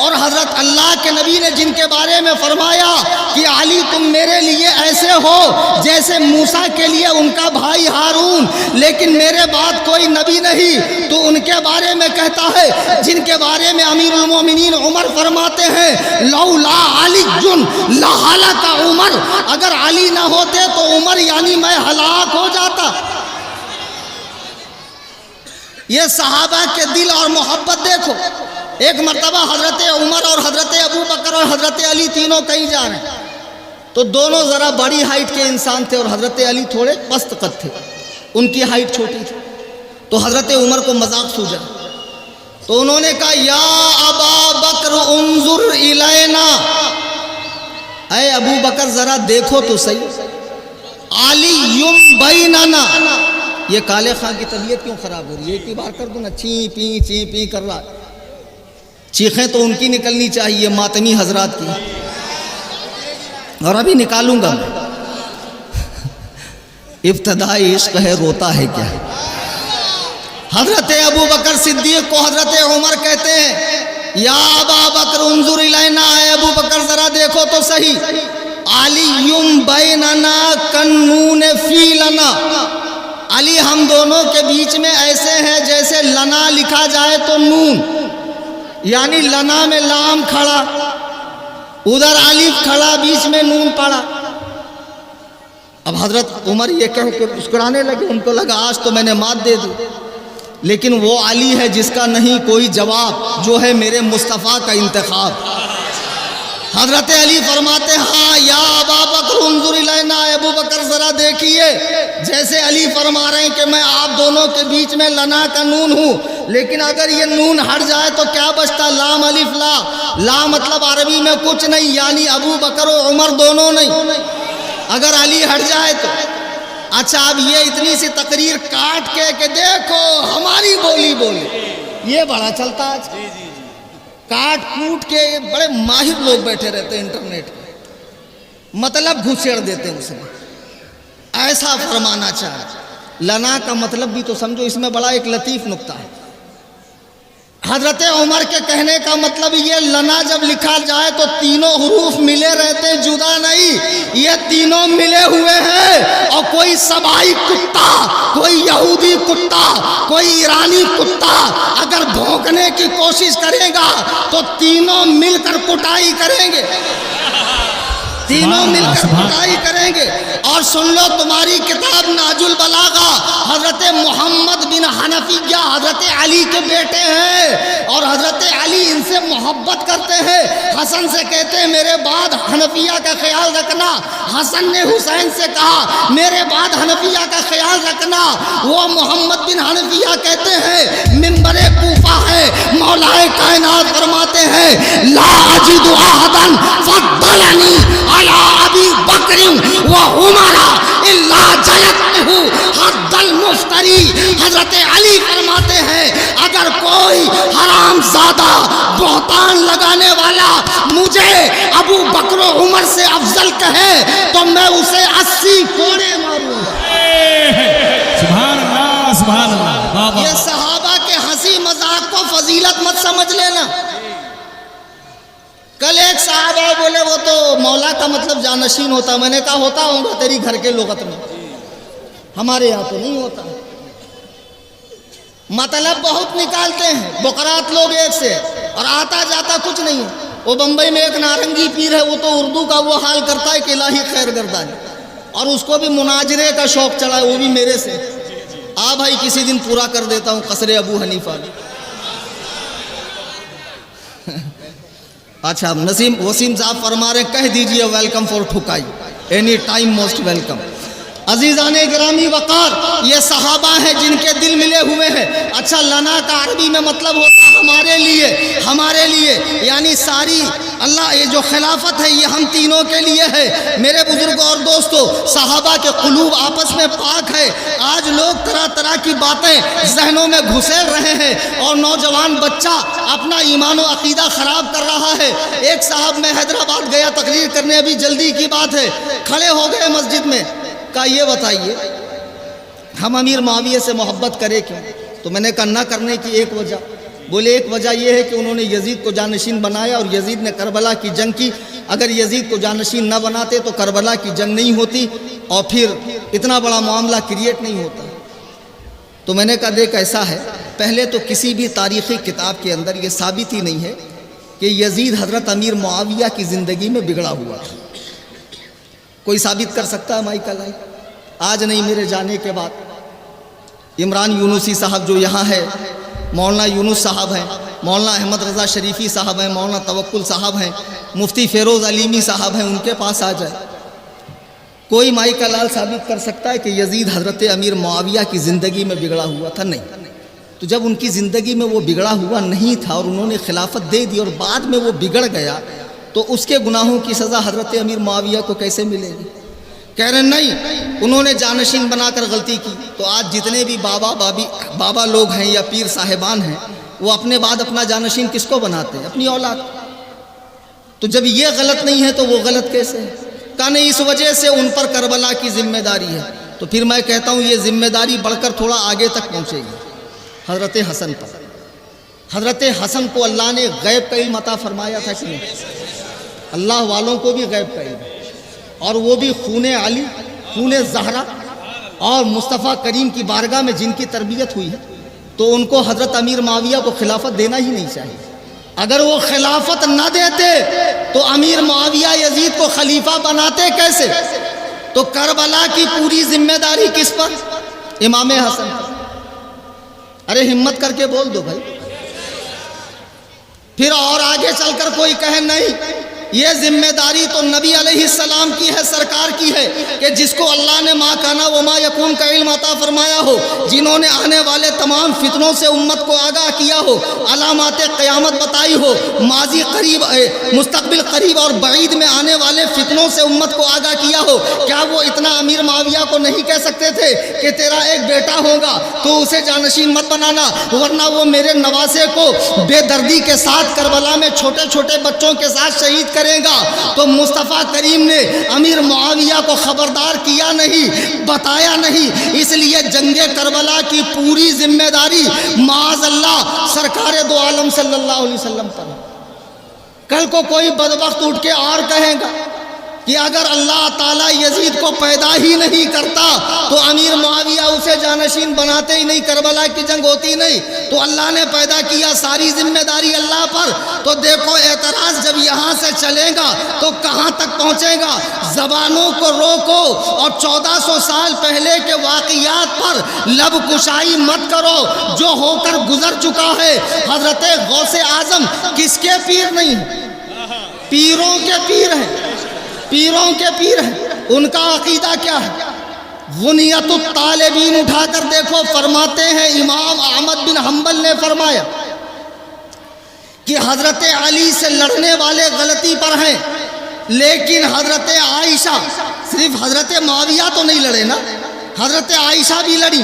اور حضرت اللہ کے نبی نے جن کے بارے میں فرمایا کہ علی تم میرے لیے ایسے ہو جیسے موسیٰ کے لیے ان کا بھائی ہارون، لیکن میرے بعد کوئی نبی نہیں. تو ان کے بارے میں کہتا ہے جن کے بارے میں امیر المومنین عمر فرماتے ہیں لولا علی لہلک عمر، اگر علی نہ ہوتے تو عمر یعنی میں ہلاک ہو جاتا. یہ صحابہ کے دل اور محبت دیکھو. ایک مرتبہ حضرت عمر اور حضرت ابو بکر اور حضرت علی تینوں کہیں جا رہے ہیں، تو دونوں ذرا بڑی ہائٹ کے انسان تھے، اور حضرت علی تھوڑے پست قد تھے، ان کی ہائٹ چھوٹی تھی. تو حضرت عمر کو مذاق سوجا، تو انہوں نے کہا یا ابا بکر انظر الینا، اے ابو بکر ذرا دیکھو تو صحیح، علی بیننا. یہ کالے خان کی طبیعت کیوں خراب ہو رہی ہے؟ ایک ہی بار کر دوں نا، چی پی کر رہا. چیخیں تو ان کی نکلنی چاہیے، ماتمی حضرات کی، اور ابھی نکالوں گا میں. ابتدائی عشق ہے، روتا ہے کیا؟ حضرت ابو بکر صدیق کو حضرت عمر کہتے ہیں یا ابا بکر انظر الینا، اے ابو بکر ذرا دیکھو تو صحیح، علی بیننا کنون فی لنا، علی ہم دونوں کے بیچ میں ایسے ہیں جیسے لنا لکھا جائے تو نون، یعنی لنا میں لام کھڑا، ادھر الف کھڑا، بیچ میں نون پڑا. اب حضرت عمر یہ کہہ کے مسکرانے لگے، ان کو لگا آج تو میں نے مات دے دی. لیکن وہ علی ہے جس کا نہیں کوئی جواب، جو ہے میرے مصطفیٰ کا انتخاب. حضرت علی فرماتے ہاں یا ابا بکر انظر الینا، ابو بکر ذرا دیکھیے. جیسے علی فرما رہے ہیں کہ میں آپ دونوں کے بیچ میں لنا کا نون ہوں، لیکن اگر یہ نون ہٹ جائے تو کیا بچتا؟ لام الف لا. لا مطلب عربی میں کچھ نہیں، یعنی ابو بکر و عمر دونوں نہیں، اگر علی ہٹ جائے تو. اچھا اب یہ اتنی سی تقریر کاٹ کے کہ دیکھو ہماری بولی بولے، یہ بڑا چلتا آج. کاٹ کوٹ کے بڑے ماہر لوگ بیٹھے رہتے ہیں انٹرنیٹ پہ، مطلب گھسیڑ دیتے ہیں اس میں. ایسا فرمانا چاہے. لنا کا مطلب بھی تو سمجھو، اس میں بڑا ایک لطیف نکتہ ہے. حضرت عمر کے کہنے کا مطلب یہ، لنا جب لکھا جائے تو تینوں حروف ملے رہتے، جدا نہیں. یہ تینوں ملے ہوئے ہیں، اور کوئی سبائی کتا، کوئی یہودی کتا، کوئی ایرانی کتا اگر بھونکنے کی کوشش کرے گا تو تینوں مل کر کٹائی کریں گے، تینوں مل کر کٹائی کریں گے. اور سن لو، تمہاری کتاب ناج البلاغہ، حضرت محمد بن حنفیہ حضرت علی کے بیٹے ہیں، اور حضرت علی ان سے محبت کرتے ہیں. حسن سے کہتے ہیں میرے بعد حنفیہ کا خیال رکھنا. حسن نے حسین سے کہا میرے بعد حنفیہ کا خیال رکھنا. وہ محمد بن حنفیہ کہتے ہیں منبر کوفہ ہے، مولا کائنات فرماتے ہیں لا اجد احدا فضلنی علی ابی بکر و عمر الا جلدته حد المفتری. حضرت علی فرماتے ہیں اگر کوئی حرام زادہ بہتان لگانے والا مجھے ابو بکر و عمر سے افضل کہے تو میں اسے 80 کوڑے ماروں. سبحان اللہ سبحان اللہ. یہ صحابہ کے ہنسی مذاق کو فضیلت مت سمجھ لینا. کل ایک صحابہ بولے وہ تو مولا کا مطلب جانشین ہوتا. میں نے کہا ہوتا ہوں گا تیری گھر کے لغت میں، ہمارے یہاں تو نہیں ہوتا. مطلب بہت نکالتے ہیں بقرات لوگ ایک سے، اور آتا جاتا کچھ نہیں ہے. وہ بمبئی میں ایک نارنگی پیر ہے، وہ تو اردو کا وہ حال کرتا ہے کہ الہی خیر گردانی، اور اس کو بھی مناظرے کا شوق چلا ہے، وہ بھی میرے سے. آ بھائی کسی دن پورا کر دیتا ہوں قصر ابو حنیفہ بھی. اچھا وسیم صاحب فرما رہے کہہ دیجئے ویلکم فور ٹھکائی، اینی ٹائم موسٹ ویلکم. عزیزان گرامی وقار، یہ صحابہ ہیں جن کے دل ملے ہوئے ہیں. اچھا لنا کا عربی میں مطلب ہوتا ہمارے لیے، ہمارے لیے یعنی ساری اللہ یہ جو خلافت ہے یہ ہم تینوں کے لیے ہے. میرے بزرگوں اور دوستو، صحابہ کے قلوب آپس میں پاک ہے. آج لوگ طرح طرح کی باتیں ذہنوں میں گھسیل رہے ہیں، اور نوجوان بچہ اپنا ایمان و عقیدہ خراب کر رہا ہے. ایک صاحب میں حیدرآباد گیا تقریر کرنے، ابھی جلدی کی بات ہے، کھڑے ہو گئے مسجد میں، کہا یہ بتائیے ہم امیر معاویہ سے محبت کرے کیوں؟ تو میں نے کہا نہ کرنے کی ایک وجہ. بولے ایک وجہ یہ ہے کہ انہوں نے یزید کو جانشین بنایا، اور یزید نے کربلا کی جنگ کی. اگر یزید کو جانشین نہ بناتے تو کربلا کی جنگ نہیں ہوتی، اور پھر اتنا بڑا معاملہ کریٹ نہیں ہوتا. تو میں نے کہا دیکھ ایسا ہے، پہلے تو کسی بھی تاریخی کتاب کے اندر یہ ثابت ہی نہیں ہے کہ یزید حضرت امیر معاویہ کی زندگی میں بگڑا ہوا تھا. کوئی ثابت کر سکتا ہے مائک اللہ؟ آج نہیں، میرے جانے کے بعد عمران یونسی صاحب جو یہاں ہے، مولانا یونس صاحب ہیں، مولانا احمد رضا شریفی صاحب ہیں، مولانا توکل صاحب ہیں، مفتی فیروز علیمی صاحب ہیں، ان کے پاس آ جائے. کوئی مائی کا لال ثابت کر سکتا ہے کہ یزید حضرت امیر معاویہ کی زندگی میں بگڑا ہوا تھا؟ نہیں. تو جب ان کی زندگی میں وہ بگڑا ہوا نہیں تھا اور انہوں نے خلافت دے دی اور بعد میں وہ بگڑ گیا، تو اس کے گناہوں کی سزا حضرت امیر معاویہ کو کیسے ملے گی؟ کہہ رہے نہیں، انہوں نے جانشین بنا کر غلطی کی. تو آج جتنے بھی بابا لوگ ہیں یا پیر صاحبان ہیں، وہ اپنے بعد اپنا جانشین کس کو بناتے ہیں؟ اپنی اولاد. تو جب یہ غلط نہیں ہے تو وہ غلط کیسے ہے؟ کہا نہیں، اس وجہ سے ان پر کربلا کی ذمہ داری ہے. تو پھر میں کہتا ہوں یہ ذمہ داری بڑھ کر تھوڑا آگے تک پہنچے گی، حضرت حسن پر. حضرت حسن کو اللہ نے غیب کا علم عطا فرمایا تھا کہ نہیں؟ اللہ والوں کو بھی غیب کا علم، اور وہ بھی خون علی، خون زہرا اور مصطفیٰ کریم کی بارگاہ میں جن کی تربیت ہوئی ہے، تو ان کو حضرت امیر معاویہ کو خلافت دینا ہی نہیں چاہیے. اگر وہ خلافت نہ دیتے تو امیر معاویہ یزید کو خلیفہ بناتے کیسے؟ تو کربلا کی پوری ذمہ داری کس پر؟ امام حسن پر. ارے ہمت کر کے بول دو بھائی. پھر اور آگے چل کر کوئی کہے نہیں، یہ ذمہ داری تو نبی علیہ السلام کی ہے، سرکار کی ہے، کہ جس کو اللہ نے ما کانا وما یکون کا علم عطا فرمایا ہو، جنہوں نے آنے والے تمام فتنوں سے امت کو آگاہ کیا ہو، علامات قیامت بتائی ہو، ماضی قریب مستقبل قریب اور بعید میں آنے والے فتنوں سے امت کو آگاہ کیا ہو. کیا وہ اتنا امیر معاویہ کو نہیں کہہ سکتے تھے کہ تیرا ایک بیٹا ہوگا تو اسے جانشین مت بنانا ورنہ وہ میرے نواسے کو بے دردی کے ساتھ کربلا میں چھوٹے چھوٹے بچوں کے ساتھ شہید کرے گا؟ تو مصطفیٰ کریم نے امیر معاویہ کو خبردار کیا نہیں، بتایا نہیں، اس لیے جنگ کربلا کی پوری ذمہ داری معاذ اللہ سرکار دو عالم صلی اللہ علیہ وسلم پر۔ کل کو کوئی بدبخت اٹھ کے اور کہے گا کہ اگر اللہ تعالیٰ یزید کو پیدا ہی نہیں کرتا تو امیر معاویہ اسے جانشین بناتے ہی نہیں، کربلا کی جنگ ہوتی نہیں، تو اللہ نے پیدا کیا، ساری ذمہ داری اللہ پر۔ تو دیکھو اعتراض جب یہاں سے چلے گا تو کہاں تک پہنچے گا؟ زبانوں کو روکو اور 1400 سال پہلے کے واقعات پر لب کشائی مت کرو جو ہو کر گزر چکا ہے۔ حضرت غوث اعظم کس کے پیر نہیں ہیں؟ پیروں کے پیر ہیں، پیروں کے پیر ہیں۔ ان کا عقیدہ کیا ہے؟ غنیت الطالبین اٹھا کر دیکھو، فرماتے ہیں امام احمد بن حنبل نے فرمایا کہ حضرت علی سے لڑنے والے غلطی پر ہیں، لیکن حضرت عائشہ، صرف حضرت معاویہ تو نہیں لڑے نا، حضرت عائشہ بھی لڑی،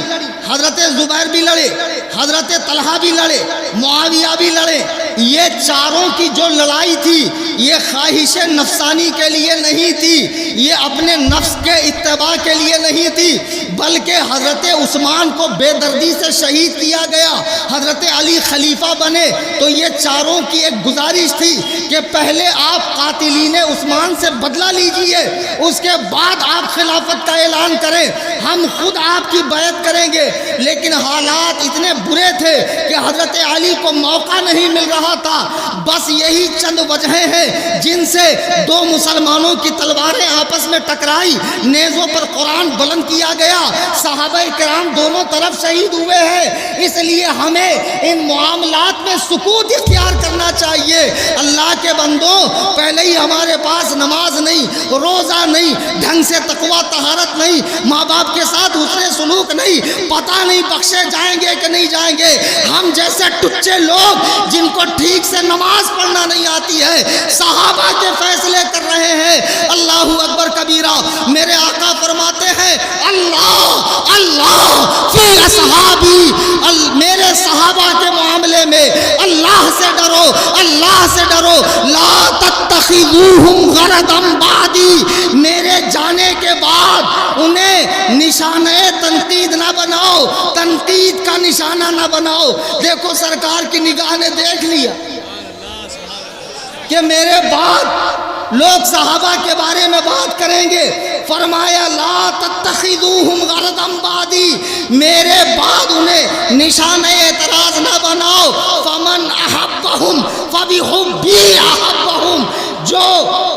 حضرت زبیر بھی لڑے، حضرت طلحہ بھی لڑے، معاویہ بھی لڑے۔ یہ چاروں کی جو لڑائی تھی یہ خواہش نفسانی کے لیے نہیں تھی، یہ اپنے نفس کے اتباع کے لیے نہیں تھی، بلکہ حضرت عثمان کو بے دردی سے شہید کیا گیا، حضرت علی خلیفہ بنے تو یہ چاروں کی ایک گزارش تھی کہ پہلے آپ قاتلین عثمان سے بدلہ لیجئے، اس کے بعد آپ خلافت کا اعلان کریں، ہم خود آپ کی بیعت کریں گے۔ لیکن حالات اتنے برے تھے کہ حضرت علی کو موقع نہیں مل رہا تھا۔ بس یہی چند وجہیں ہیں جن سے دو مسلمانوں کی تلواریں آپس میں ٹکرائی، نیزوں پر قرآن بلند کیا گیا، صحابہ کرام دونوں طرف شہید ہوئے ہیں۔ اس لیے ہمیں ان معاملات میں سکوت اختیار کرنا چاہیے۔ اللہ کے بندوں، پہلے ہی ہمارے پاس نماز نہیں، روزہ نہیں، ڈھنگ سے تقویٰ طہارت نہیں، ماں باپ کے ساتھ حسن سلوک نہیں، پتہ نہیں بخشے جائیں گے کہ نہیں جائیں گے۔ ہم جیسے ٹچے لوگ جن کو ٹھیک سے نماز پڑھنا نہیں آتی ہے صحابہ کے فیصلے کر رہے ہیں۔ اللہ اکبر کبیرہ۔ میرے آقا فرماتے ہیں اللہ اللہ فی اصحابی، میرے صحابہ کے معاملے میں اللہ سے ڈرو، اللہ سے ڈرو۔ لا تتخذوہم غرضا بعدی، میرے جانے کے بعد انہیں نشانہ تنقید نہ بناؤ، تنقید کا نشانہ نہ بناؤ۔ دیکھو سرکار کی نگاہ نے دیکھ لیا کہ میرے بعد لوگ صحابہ کے بارے میں بات کریں گے، فرمایا لا تتخذوہم غرضا بعدی، میرے بعد انہیں نشانہ اعتراض نہ بناؤ۔ فمن احبہم فبحبی احبہم، جو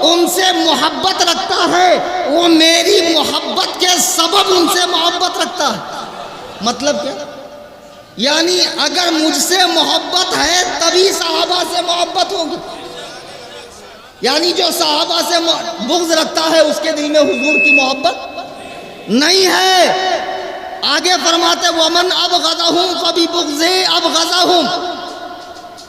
ان سے محبت رکھتا ہے وہ میری محبت کے سبب ان سے محبت رکھتا ہے۔ مطلب کیا؟ یعنی اگر مجھ سے محبت ہے تبھی صحابہ سے محبت ہوگی، یعنی جو صحابہ سے بغض رکھتا ہے اس کے دل میں حضور کی محبت نہیں ہے۔ آگے فرماتے ومن ابغضہم فببغضی ابغضہم،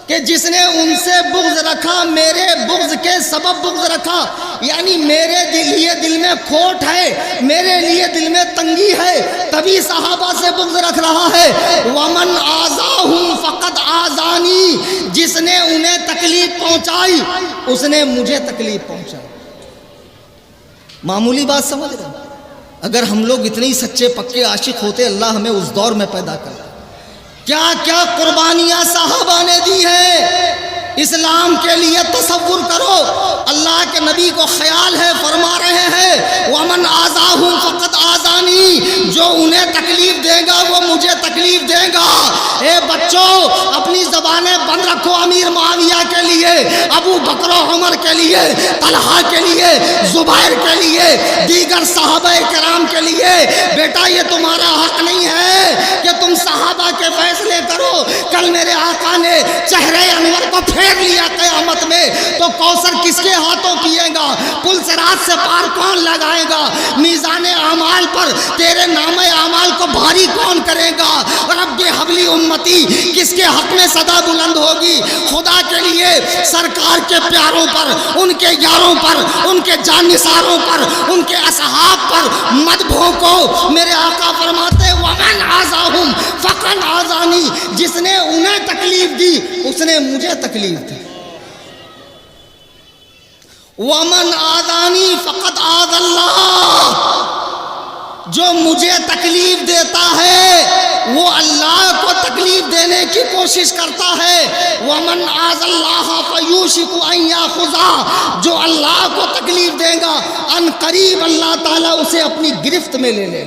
کہ جس نے ان سے بغض رکھا میرے بغض کے سبب بغض رکھا، یعنی میرے لیے دل میں کھوٹ ہے، میرے لیے دل میں تنگی ہے، تبھی صحابہ سے بغض رکھ رہا ہے۔ ومن آذاہم فقد آذانی، جس نے انہیں تکلیف پہنچائی اس نے مجھے تکلیف پہنچائی۔ معمولی بات سمجھ رہے ہیں؟ اگر ہم لوگ اتنے ہی سچے پکے عاشق ہوتے اللہ ہمیں اس دور میں پیدا کرتا۔ کیا کیا قربانیاں صحابہ نے دی ہیں اسلام کے لیے، تصور کرو۔ اللہ کے نبی کو خیال ہے، فرما رہے ہیں ومن آذاہم فقد آذانی، جو انہیں تکلیف دے گا وہ مجھے تکلیف دے گا۔ اے بچوں اپنی زبانیں بند رکھو، امیر معاویہ کے لیے، ابو بکر و عمر کے لیے، طلحہ کے لیے، زبیر کے لیے، دیگر صحابہ کرام کے لیے، بیٹا یہ تمہارا حق نہیں ہے ہے کہ تم صحابہ کے فیصلے کرو. کل میرے آقا نے چہرے انور کو پھیر لیا قیامت میں تو کوثر کس کے ہاتھوں پیے گا؟ پل صراط سے پار کون لگائے گا؟ میزان اعمال پر تیرے نام اعمال کو بھاری کون کرے گا؟ رب حبلی امتی کس کے حق میں صدا بلند ہوگی؟ خدا کے لیے سرکار کے پیاروں پر، ان کے یاروں پر، ان کے جانثاروں پر، ان کے اصحاب پر مت بھونکو. میرے آقا فرماتے ہیں وَمَنْ عَزَاهُمْ فَقَدْ عَزَانِي، جس نے انہیں تکلیف دی اس نے مجھے تکلیف دی. وَمَنْ عَادَانِي فَقَدْ عَادَ اللَّهُ، جو مجھے تکلیف دیتا ہے وہ اللہ کو تکلیف دینے کی کوشش کرتا ہے. وَمَنْ عَاذَ اللَّهَ فَيُوشِكُ أَنْ يَأْخُذَهُ، جو اللہ کو تکلیف دے گا ان قریب اللہ تعالیٰ اسے اپنی گرفت میں لے لے.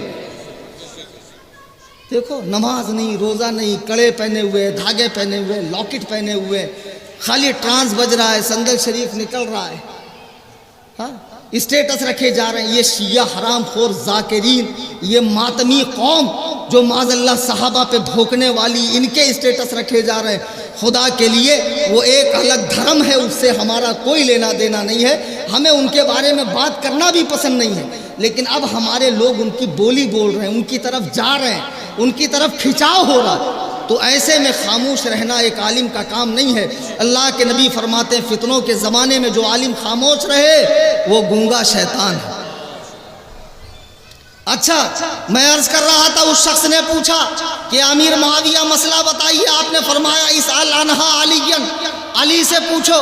دیکھو نماز نہیں، روزہ نہیں، کڑے پہنے ہوئے، دھاگے پہنے ہوئے، لاکٹ پہنے ہوئے، خالی ٹرانس بج رہا ہے، سنگل شریف نکل رہا ہے، ہاں اسٹیٹس رکھے جا رہے ہیں. یہ شیعہ حرام خور ذاکرین، یہ ماتمی قوم جو معاذ اللہ صحابہ پہ بھوکنے والی، ان کے اسٹیٹس رکھے جا رہے ہیں. خدا کے لیے وہ ایک الگ دھرم ہے، اس سے ہمارا کوئی لینا دینا نہیں ہے. ہمیں ان کے بارے میں بات کرنا بھی پسند نہیں ہے، لیکن اب ہمارے لوگ ان کی بولی بول رہے ہیں، ان کی طرف جا رہے ہیں، ان کی طرف کھنچاؤ ہو رہا ہے، تو ایسے میں خاموش رہنا ایک عالم کا کام نہیں ہے. اللہ کے نبی فرماتے ہیں فتنوں کے زمانے میں جو عالم خاموش رہے وہ گونگا شیطان ہے. اچھا میں عرض کر رہا تھا، اس شخص نے پوچھا کہ امیر معاویہ مسئلہ بتائیے. آپ نے فرمایا اسأل عنہا علی، علی سے پوچھو.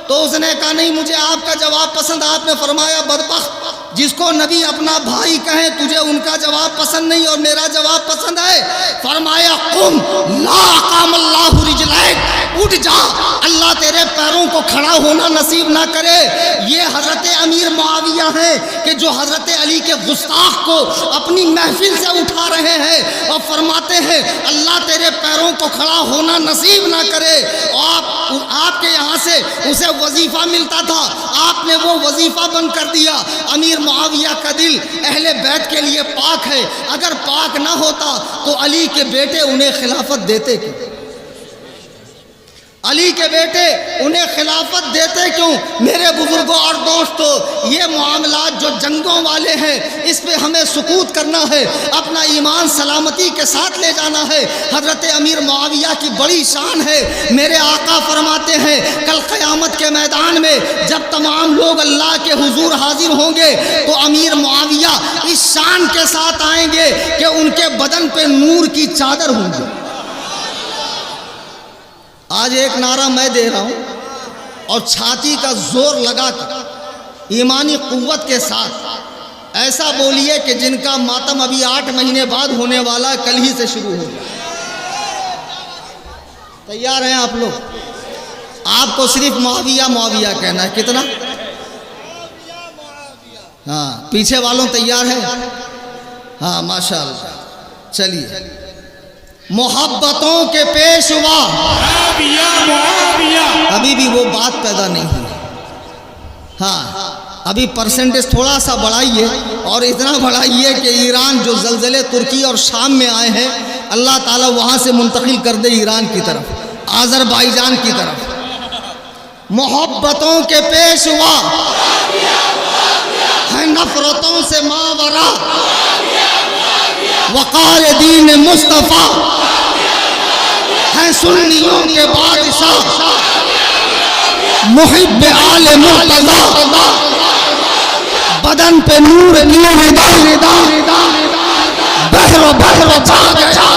تو اس نے کہا نہیں مجھے آپ کا جواب پسند. آپ نے فرمایا بدبخت، جس کو نبی اپنا بھائی کہیں تجھے ان کا جواب پسند نہیں اور میرا جواب پسند ہے. فرمایا قم لا اقام اللہ رجلیک، اٹھ جا، اللہ تیرے پیروں کو کھڑا ہونا نصیب نہ کرے. یہ حضرت امیر معاویہ ہیں کہ جو حضرت علی کے گستاخ کو اپنی محفل سے اٹھا رہے ہیں اور فرماتے ہیں اللہ تیرے پیروں کو کھڑا ہونا نصیب نہ کرے. آپ کے یہاں سے اسے وظیفہ ملتا تھا، آپ نے وہ وظیفہ بند کر دیا. امیر معاویہ کا دل اہل بیت کے لیے پاک ہے، اگر پاک نہ ہوتا تو علی کے بیٹے انہیں خلافت دیتے کیوں؟ علی کے بیٹے انہیں خلافت دیتے کیوں؟ میرے بزرگوں اور دوستوں، یہ معاملات جو جنگوں والے ہیں اس پہ ہمیں سکوت کرنا ہے، اپنا ایمان سلامتی کے ساتھ لے جانا ہے. حضرت امیر معاویہ کی بڑی شان ہے. میرے آقا فرماتے ہیں کل قیامت کے میدان میں جب تمام لوگ اللہ کے حضور حاضر ہوں گے تو امیر معاویہ اس شان کے ساتھ آئیں گے کہ ان کے بدن پہ نور کی چادر ہوں گی. آج ایک نعرہ میں دے رہا ہوں اور چھاتی کا زور لگا کر ایمانی قوت کے ساتھ ایسا بولیے کہ جن کا ماتم ابھی 8 مہینے بعد ہونے والا کل ہی سے شروع ہو جائے. تیار ہیں آپ لوگ؟ آپ کو صرف معاویہ معاویہ کہنا ہے. کتنا؟ ہاں پیچھے والوں تیار ہے؟ ہاں ماشاءاللہ. چلیے محبتوں کے پیشوا ابھی بھی وہ بات پیدا نہیں ہوئی. ہاں ابھی پرسنٹیج تھوڑا سا بڑھائیے اور اتنا بڑھائیے کہ ایران جو زلزلے ترکی اور شام میں آئے ہیں اللہ تعالیٰ وہاں سے منتقل کر دے ایران کی طرف، آذربائیجان کی طرف. محبتوں کے پیشوا ہیں نفرتوں سے ماورا، وقار دین مصطفیٰ ہیں سنیوں کے بادشاہ، محب آل مرتضیٰ بدن پہ نور بحر و بحر چھا گیا،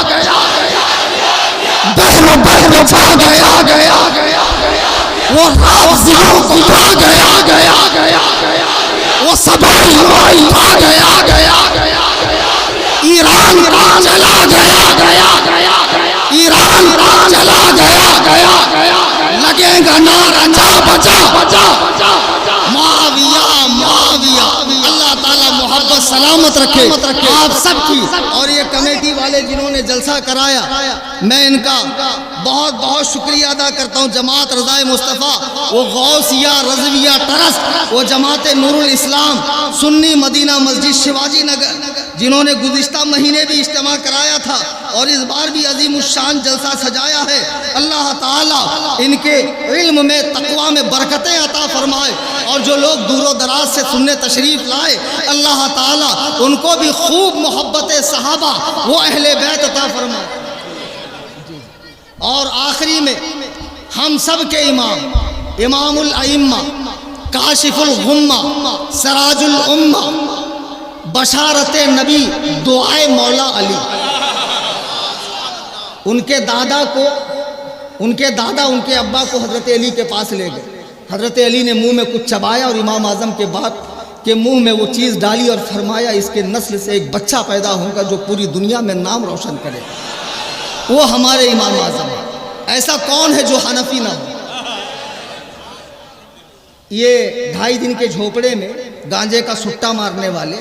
بحر و بحر چھا گیا، وہ رافضیوں کو کھا گیا، وہ سبائیوں کو کھا گیا، ایران چلا گیا، ایران چلا گیا، لگے گا نعرہ بچا معاویہ معاویہ. اللہ تعالیٰ محبت سلامت رکھے آپ سب کی. اور یہ کمیٹی والے جنہوں نے جلسہ کرایا میں ان کا بہت بہت شکریہ ادا کرتا ہوں. جماعت رضائے مصطفیٰ، وہ غوثیہ رضویہ ٹرسٹ، وہ جماعت نور الاسلام، سنی مدینہ مسجد شیواجی نگر جنہوں نے گزشتہ مہینے بھی اجتماع کرایا تھا اور اس بار بھی عظیم الشان جلسہ سجایا ہے، اللہ تعالیٰ ان کے علم میں تقوی میں برکتیں عطا فرمائے، اور جو لوگ دور و دراز سے سننے تشریف لائے اللہ تعالیٰ ان کو بھی خوب محبت صحابہ وہ اہل بیت عطا فرمائے۔ اور آخری میں ہم سب کے امام، امام الائمہ، کاشف الغمہ، سراج الامہ، بشارت نبی، دعائے مولا علی، ان کے دادا ان کے ابا کو حضرت علی کے پاس لے گئے۔ حضرت علی نے منہ میں کچھ چبایا اور امام اعظم کے بعد کے منہ میں وہ چیز ڈالی اور فرمایا اس کے نسل سے ایک بچہ پیدا ہوگا جو پوری دنیا میں نام روشن کرے، وہ ہمارے امام اعظم ہے۔ ایسا کون ہے جو حنفی نہ ہو؟ یہ 2.5 دن کے جھوپڑے میں گانجے کا سٹا مارنے والے،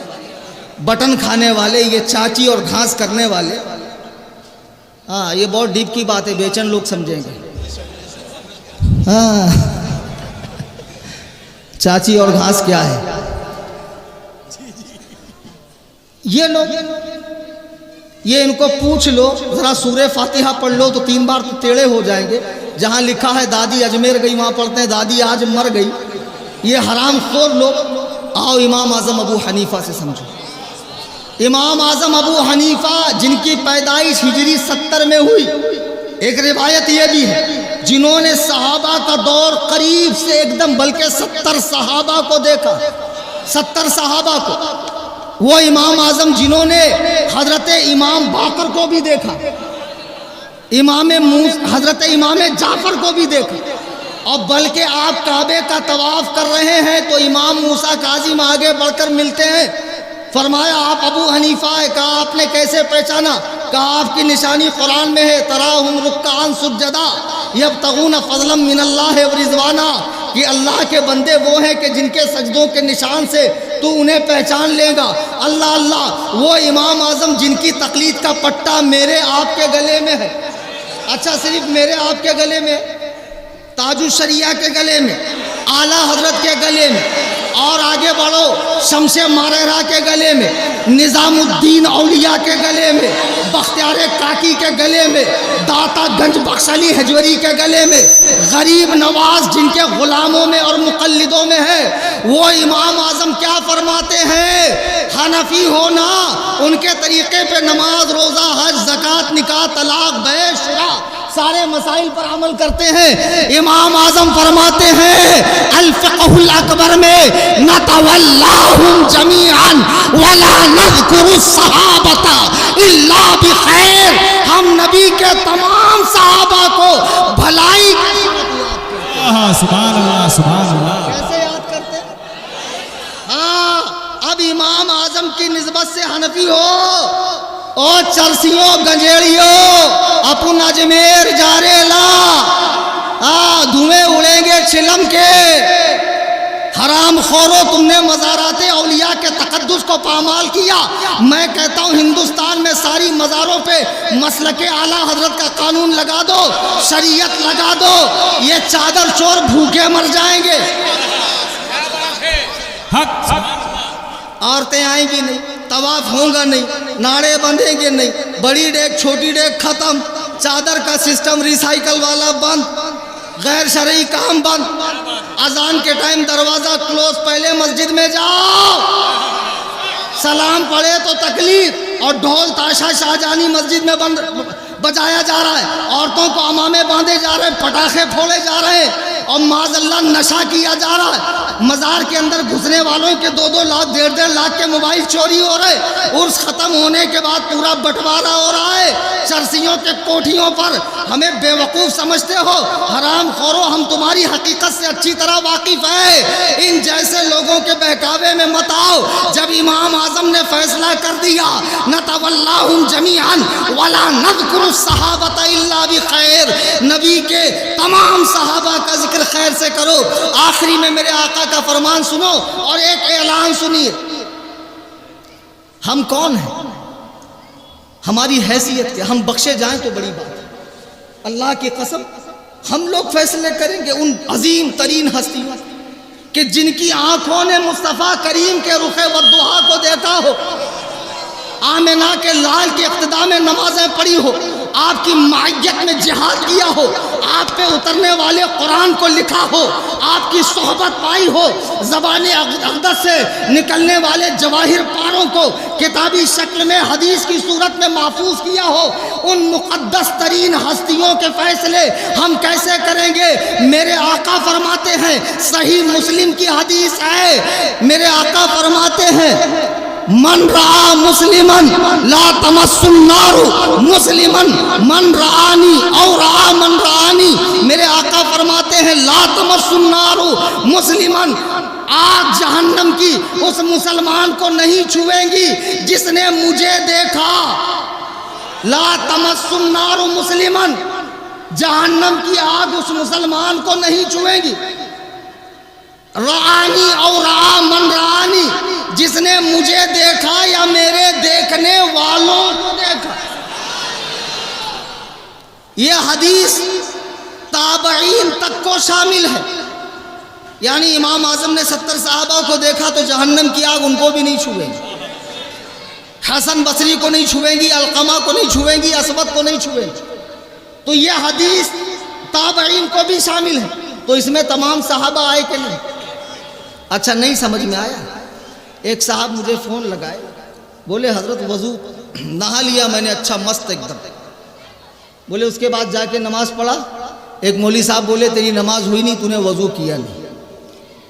بٹن کھانے والے، یہ چاچی اور گھاس کرنے والے، ہاں یہ بہت ڈیپ کی بات ہے، بیچن لوگ سمجھیں گے۔ ہاں چاچی اور گھاس کیا ہے؟ یہ لوگ، یہ ان کو پوچھ لو ذرا سورہ فاتحہ پڑھ لو تو 3 بار تو ٹیڑھے ہو جائیں گے۔ جہاں لکھا ہے دادی اجمیر گئی وہاں پڑھتے ہیں دادی آج مر گئی۔ یہ حرام خور لوگ۔ آؤ امام اعظم ابو حنیفہ سے سمجھو۔ امام اعظم ابو حنیفہ جن کی پیدائش ہجری 70 میں ہوئی، ایک روایت یہ بھی ہے جنہوں نے صحابہ کا دور قریب سے ایک دم بلکہ 70 صحابہ کو دیکھا، 70 صحابہ کو، وہ امام اعظم جنہوں نے حضرت امام باقر کو بھی دیکھا، حضرت امام جعفر کو بھی دیکھا، اور بلکہ آپ کعبے کا طواف کر رہے ہیں تو امام موسیٰ کاظم آگے بڑھ کر ملتے ہیں۔ فرمایا آپ ابو حنیفہ ہے؟ کہا آپ نے کیسے پہچانا؟ کہا آپ کی نشانی قرآن میں ہے، تراہم رکعا سجدا یبتغون فضلا من اللہ ورضوانا، کہ اللہ کے بندے وہ ہیں کہ جن کے سجدوں کے نشان سے تو انہیں پہچان لے گا۔ اللہ اللہ، وہ امام اعظم جن کی تقلید کا پٹا میرے آپ کے گلے میں ہے۔ اچھا صرف میرے آپ کے گلے میں؟ تاج الشریعہ کے گلے میں، اعلیٰ حضرت کے گلے میں، اور آگے بڑھو شمس ماررہ کے گلے میں، نظام الدین اولیاء کے گلے میں، بختیار کاکی کے گلے میں، داتا گنج بخش علی حجوری کے گلے میں، غریب نواز جن کے غلاموں میں اور مقلدوں میں ہے، وہ امام اعظم کیا فرماتے ہیں؟ حنفی ہونا، ان کے طریقے پہ نماز، روزہ، حج، زکوٰۃ، نکاح، طلاق، بیع، شرع، سارے مسائل پر عمل کرتے ہیں۔ امام اعظم فرماتے ہیں الفقہ الاکبر میں نتولاہم جمیعا ولا نذکر الصحابۃ الا بخیر، ہم نبی کے تمام صحابہ کو بھلائی کی سبحان اللہ سبحان اللہ۔ کیسے یاد کرتے ہیں؟ ہاں اب امام اعظم کی نسبت سے حنفی ہو، او چرسیوں گنجیڑیوں اپن اجمیر جارے لا، دھوئیں اڑیں گے چلم کے۔ حرام خورو، تم نے مزارات اولیاء کے تقدس کو پامال کیا۔ میں کہتا ہوں ہندوستان میں ساری مزاروں پہ مسلک اعلیٰ حضرت کا قانون لگا دو، شریعت لگا دو، یہ چادر چور بھوکے مر جائیں گے۔ عورتیں آئیں گی نہیں، طواف ہوگا نہیں، ناڑے بندھیں گے نہیں، بڑی ڈیک چھوٹی ڈیک ختم، چادر کا سسٹم ریسائیکل والا بند، غیر شرعی کام بند، اذان کے ٹائم دروازہ کلوز، پہلے مسجد میں جاؤ، سلام پڑھے تو تکلیف، اور ڈھول تاشا شاہجہانی مسجد میں بجایا جا رہا ہے، عورتوں کو امامے باندھے جا رہے ہیں، پٹاخے پھوڑے جا رہے ہیں، اور معاذ اللہ نشہ کیا جا رہا ہے۔ مزار کے اندر گھسنے والوں کے 2-2 لاکھ 1.5 لاکھ کے موبائل چوری ہو رہے، عرس ختم ہونے کے بعد پورا بٹوارا ہو رہا ہے۔ چرسیوں کے کوٹھیوں پر ہمیں بے وقوف سمجھتے ہو، حرام خورو، ہم تمہاری حقیقت سے اچھی طرح واقف ہیں۔ ان جیسے لوگوں کے بہکاوے میں مت آؤ۔ جب امام اعظم نے فیصلہ کر دیا نتولاہم جمیعا ولا نذکر الصحابۃ الا بخیر، نبی کے تمام صحابہ کا ذکر خیر سے کرو۔ آخری میں میرے آقا کا فرمان سنو اور ایک اعلان سنیے۔ ہم کون ہیں؟ ہماری حیثیت کیا؟ ہم بخشے جائیں تو بڑی بات ہے۔ اللہ کی قسم ہم لوگ فیصلے کریں گے ان عظیم ترین ہستیوں کہ جن کی آنکھوں نے مصطفیٰ کریم کے رخ والضحیٰ کو دیکھا ہو۔ آمنہ کے لال کے اقتداء میں نمازیں پڑھی ہو، آپ کی معیت میں جہاد کیا ہو، آپ پہ اترنے والے قرآن کو لکھا ہو، آپ کی صحبت پائی ہو، زبان اقدس سے نکلنے والے جواہر پاروں کو کتابی شکل میں حدیث کی صورت میں محفوظ کیا ہو، ان مقدس ترین ہستیوں کے فیصلے ہم کیسے کریں گے؟ میرے آقا فرماتے ہیں، صحیح مسلم کی حدیث ہے، میرے آقا فرماتے ہیں من رعا مسلمن لا تمس النار مسلمن من رعانی او رعا من رعانی، میرے آقا فرماتے ہیں لا تمس النار مسلمن، آگ جہنم کی اس مسلمان کو نہیں چھوئیں گی جس نے مجھے دیکھا، لا تمس النار مسلمن، جہنم کی آگ اس مسلمان کو نہیں چھوئیں گی، رعانی او رعا من رعانی، جس نے مجھے دیکھا یا میرے دیکھنے والوں کو دیکھا۔ یہ حدیث تابعین تک کو شامل ہے، یعنی امام اعظم نے 70 صحابہ کو دیکھا تو جہنم کی آگ ان کو بھی نہیں چھوئے گی، حسن بصری کو نہیں چھوئے گی، علقمہ کو نہیں چھوئے گی، اسود کو نہیں چھوئے گی، تو یہ حدیث تابعین کو بھی شامل ہے۔ تو اس میں تمام صحابہ آئے کہ نہیں؟ اچھا نہیں سمجھ میں آیا؟ ایک صاحب مجھے فون لگائے، بولے حضرت وضو نہا لیا میں نے اچھا مست ایک دم، بولے اس کے بعد جا کے نماز پڑھا، ایک مولوی صاحب بولے تیری نماز ہوئی نہیں، تو نے وضو کیا نہیں،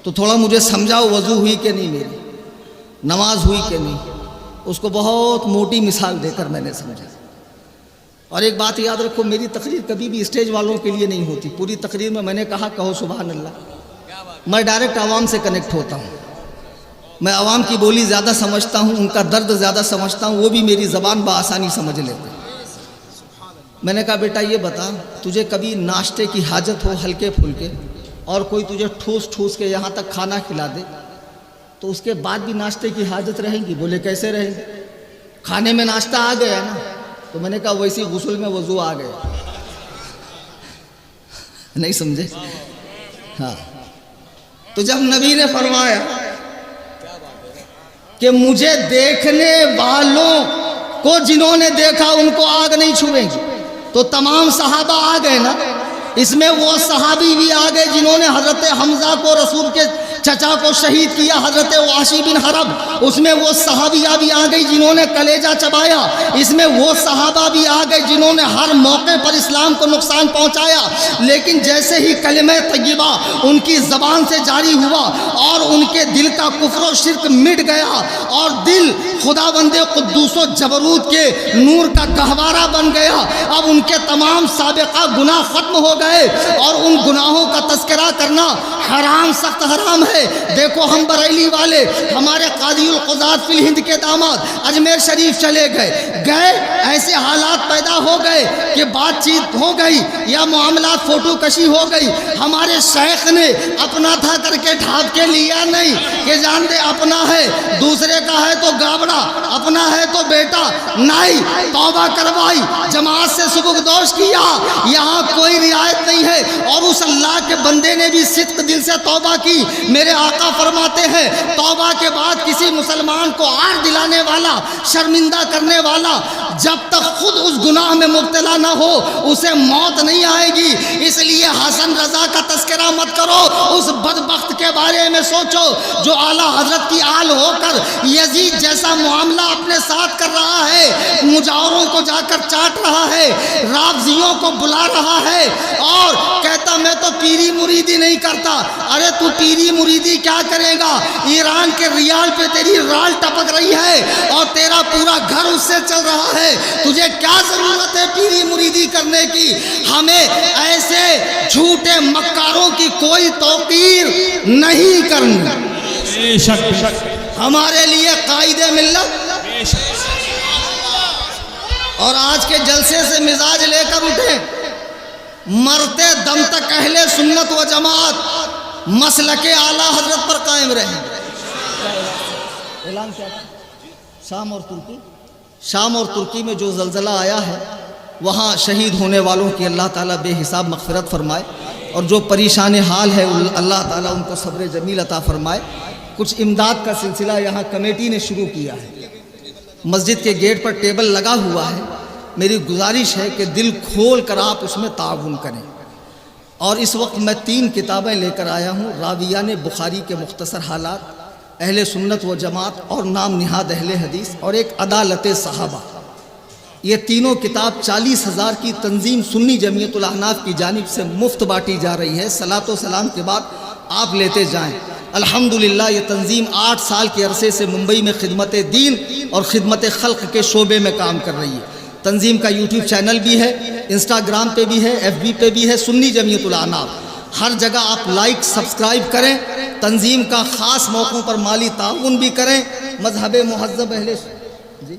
تو تھوڑا مجھے سمجھاؤ وضو ہوئی کہ نہیں، میری نماز ہوئی کہ نہیں؟ اس کو بہت موٹی مثال دے کر میں نے سمجھا۔ اور ایک بات یاد رکھو، میری تقریر کبھی بھی اسٹیج والوں کے لیے نہیں ہوتی، پوری تقریر میں نے کہا کہو سبحان اللہ، میں ڈائریکٹ عوام سے کنیکٹ ہوتا ہوں، میں عوام کی بولی زیادہ سمجھتا ہوں، ان کا درد زیادہ سمجھتا ہوں، وہ بھی میری زبان بآسانی سمجھ لیتے ہیں۔ میں نے کہا بیٹا یہ بتا، تجھے کبھی ناشتے کی حاجت ہو ہلکے پھلکے اور کوئی تجھے ٹھوس ٹھوس کے یہاں تک کھانا کھلا دے تو اس کے بعد بھی ناشتے کی حاجت رہے گی؟ بولے کیسے رہے گی؟ کھانے میں ناشتہ آ گیا نا، تو میں نے کہا ویسی غسل میں وضو آ گیا۔ نہیں سمجھے؟ ہاں، تو جب نبی نے فرمایا کہ مجھے دیکھنے والوں کو جنہوں نے دیکھا ان کو آگ نہیں چھوئے گی، تو تمام صحابہ آ گئے نا، اس میں وہ صحابی بھی آ گئے جنہوں نے حضرت حمزہ کو رسول کے چچا کو شہید کیا، حضرت وحشی بن حرب، اس میں وہ صحابیہ بھی آ گئی جنہوں نے کلیجہ چبایا، اس میں وہ صحابہ بھی آ گئے جنہوں نے ہر موقع پر اسلام کو نقصان پہنچایا، لیکن جیسے ہی کلمہ طیبہ ان کی زبان سے جاری ہوا اور ان کے دل کا کفر و شرک مٹ گیا اور دل خدا بند قدوس و جبروت کے نور کا گہوارہ بن گیا، اب ان کے تمام سابقہ گناہ ختم ہو گئے اور ان گناہوں کا تذکرہ کرنا حرام، سخت حرام ہے۔ دیکھو ہم بریلی والے، ہمارے قاضی القضات فی الہند کے داماد اجمیر شریف چلے گئے، ایسے حالات پیدا ہو گئے کہ بات چیت ہو گئی یا معاملات فوٹو کشی ہو گئی، ہمارے شیخ نے اپنا تھا کر کے ڈھانپ کے لیا نہیں کہ جان دے اپنا ہے، دوسرے کا ہے تو گابڑا، اپنا ہے تو بیٹا نہیں، توبہ کروائی، جماعت سے سبکدوش کیا، یہاں کوئی رعایت نہیں ہے، اور اس اللہ کے بندے نے بھی صدق دل سے توبہ کی۔ میرے آقا فرماتے ہیں توبہ کے بعد کسی مسلمان کو عار دلانے والا، شرمندہ کرنے والا، جب تک خود اس گناہ میں مبتلا نہ ہو اسے موت نہیں آئے گی۔ اس لیے حسن رضا کا تذکرہ مت کرو، اس بدبخت کے بارے میں سوچو جو اعلیٰ حضرت کی آل ہو کر یزید جیسا معاملہ اپنے ساتھ کر رہا ہے، مجاوروں کو جا کر چاٹ رہا ہے، رافضیوں کو بلا رہا ہے اور کہتا میں تو پیری مریدی نہیں کرتا۔ ارے تو پیری مریدی کیا کرے گا؟ ایران کے ریال پہ تیری رال ٹپک رہی ہے اور تیرا پورا گھر اس سے چل رہا ہے، تجھے کیا ضرورت ہے پیری مریدی کرنے کی؟ ہمیں ایسے جھوٹے مکاروں کی کوئی توقیر نہیں کرنی۔ ہمارے لیے قائد ملت اور آج کے جلسے سے مزاج لے کر اٹھے، مرتے دم تک اہل سنت و جماعت مسلک اعلیٰ حضرت پر قائم رہے۔ اعلان کیا تھا؟ شام اور ترکی میں جو زلزلہ آیا ہے وہاں شہید ہونے والوں کی اللہ تعالیٰ بے حساب مغفرت فرمائے، اور جو پریشان حال ہے اللہ تعالیٰ ان کو صبر جمیل عطا فرمائے۔ کچھ امداد کا سلسلہ یہاں کمیٹی نے شروع کیا ہے، مسجد کے گیٹ پر ٹیبل لگا ہوا ہے، میری گزارش ہے کہ دل کھول کر آپ اس میں تعاون کریں۔ اور اس وقت میں 3 کتابیں لے کر آیا ہوں، راویان بخاری کے مختصر حالات، اہل سنت و جماعت اور نام نہاد اہل حدیث، اور ایک عدالت صحابہ۔ یہ تینوں کتاب 40,000 کی تنظیم سنی جمعیت الاحناف کی جانب سے مفت بانٹی جا رہی ہے۔ صلاۃ و سلام کے بعد آپ لیتے جائیں۔ الحمدللہ یہ تنظیم 8 سال کے عرصے سے ممبئی میں خدمت دین اور خدمت خلق کے شعبے میں کام کر رہی ہے۔ تنظیم کا یوٹیوب چینل بھی ہے، انسٹاگرام پہ بھی ہے، FB پہ بھی ہے، سنی جمعیت الاحناف۔ ہر جگہ آپ لائک سبسکرائب کریں، تنظیم کا خاص موقعوں پر مالی تعاون بھی کریں۔ مذہب مہذب اہل جی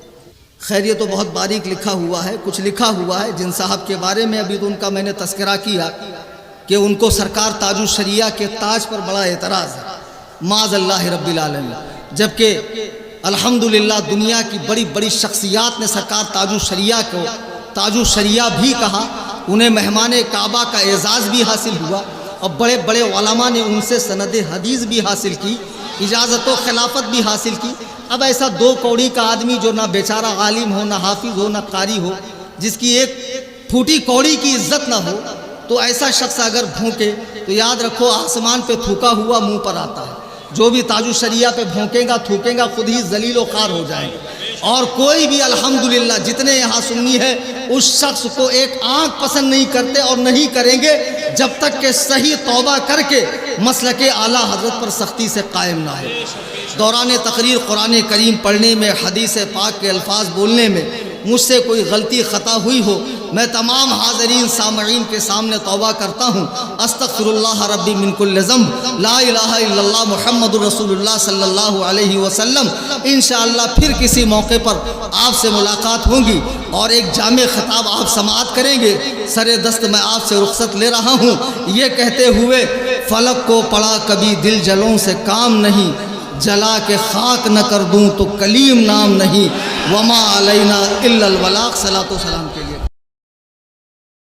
خیر، یہ تو بہت باریک لکھا ہوا ہے، کچھ لکھا ہوا ہے جن صاحب کے بارے میں ابھی تو ان کا میں نے تذکرہ کیا کہ ان کو سرکار تاج الشریعہ کے تاج پر بڑا اعتراض ہے، معاذ اللہ رب العالمین، جبکہ الحمدللہ دنیا کی بڑی بڑی شخصیات نے سرکار تاج الشریعہ کو تاج الشریعہ بھی کہا، انہیں مہمان کعبہ کا اعزاز بھی حاصل ہوا، اور بڑے بڑے علماء نے ان سے سند حدیث بھی حاصل کی، اجازت و خلافت بھی حاصل کی۔ اب ایسا 2 کوڑی کا آدمی جو نہ بیچارہ عالم ہو، نہ حافظ ہو، نہ قاری ہو، جس کی ایک پھوٹی کوڑی کی عزت نہ ہو، تو ایسا شخص اگر بھونکے تو یاد رکھو آسمان پہ تھوکا ہوا منہ پر آتا ہے۔ جو بھی تاج الشریعہ پہ بھونکے گا تھوکے گا خود ہی ذلیل و خوار ہو جائے گا۔ اور کوئی بھی الحمدللہ جتنے یہاں سنی ہے اس شخص کو ایک آنکھ پسند نہیں کرتے اور نہیں کریں گے جب تک کہ صحیح توبہ کر کے مسلک اعلیٰ حضرت پر سختی سے قائم نہ ہو۔ دوران تقریر قرآن کریم پڑھنے میں، حدیث پاک کے الفاظ بولنے میں مجھ سے کوئی غلطی خطا ہوئی ہو، میں تمام حاضرین سامعین کے سامنے توبہ کرتا ہوں۔ استغفر اللہ ربی من کل ذنب، لا الہ الا اللہ محمد رسول اللہ صلی اللہ علیہ وسلم۔ انشاءاللہ پھر کسی موقع پر آپ سے ملاقات ہوگی اور ایک جامع خطاب آپ سماعت کریں گے۔ سر دست میں آپ سے رخصت لے رہا ہوں یہ کہتے ہوئے، فلک کو پڑا کبھی دل جلوں سے کام نہیں، جلا کے خاک نہ کر دوں تو کلیم نام نہیں، وما علینا الا البلاغ۔ صلاۃ و سلام کے لیے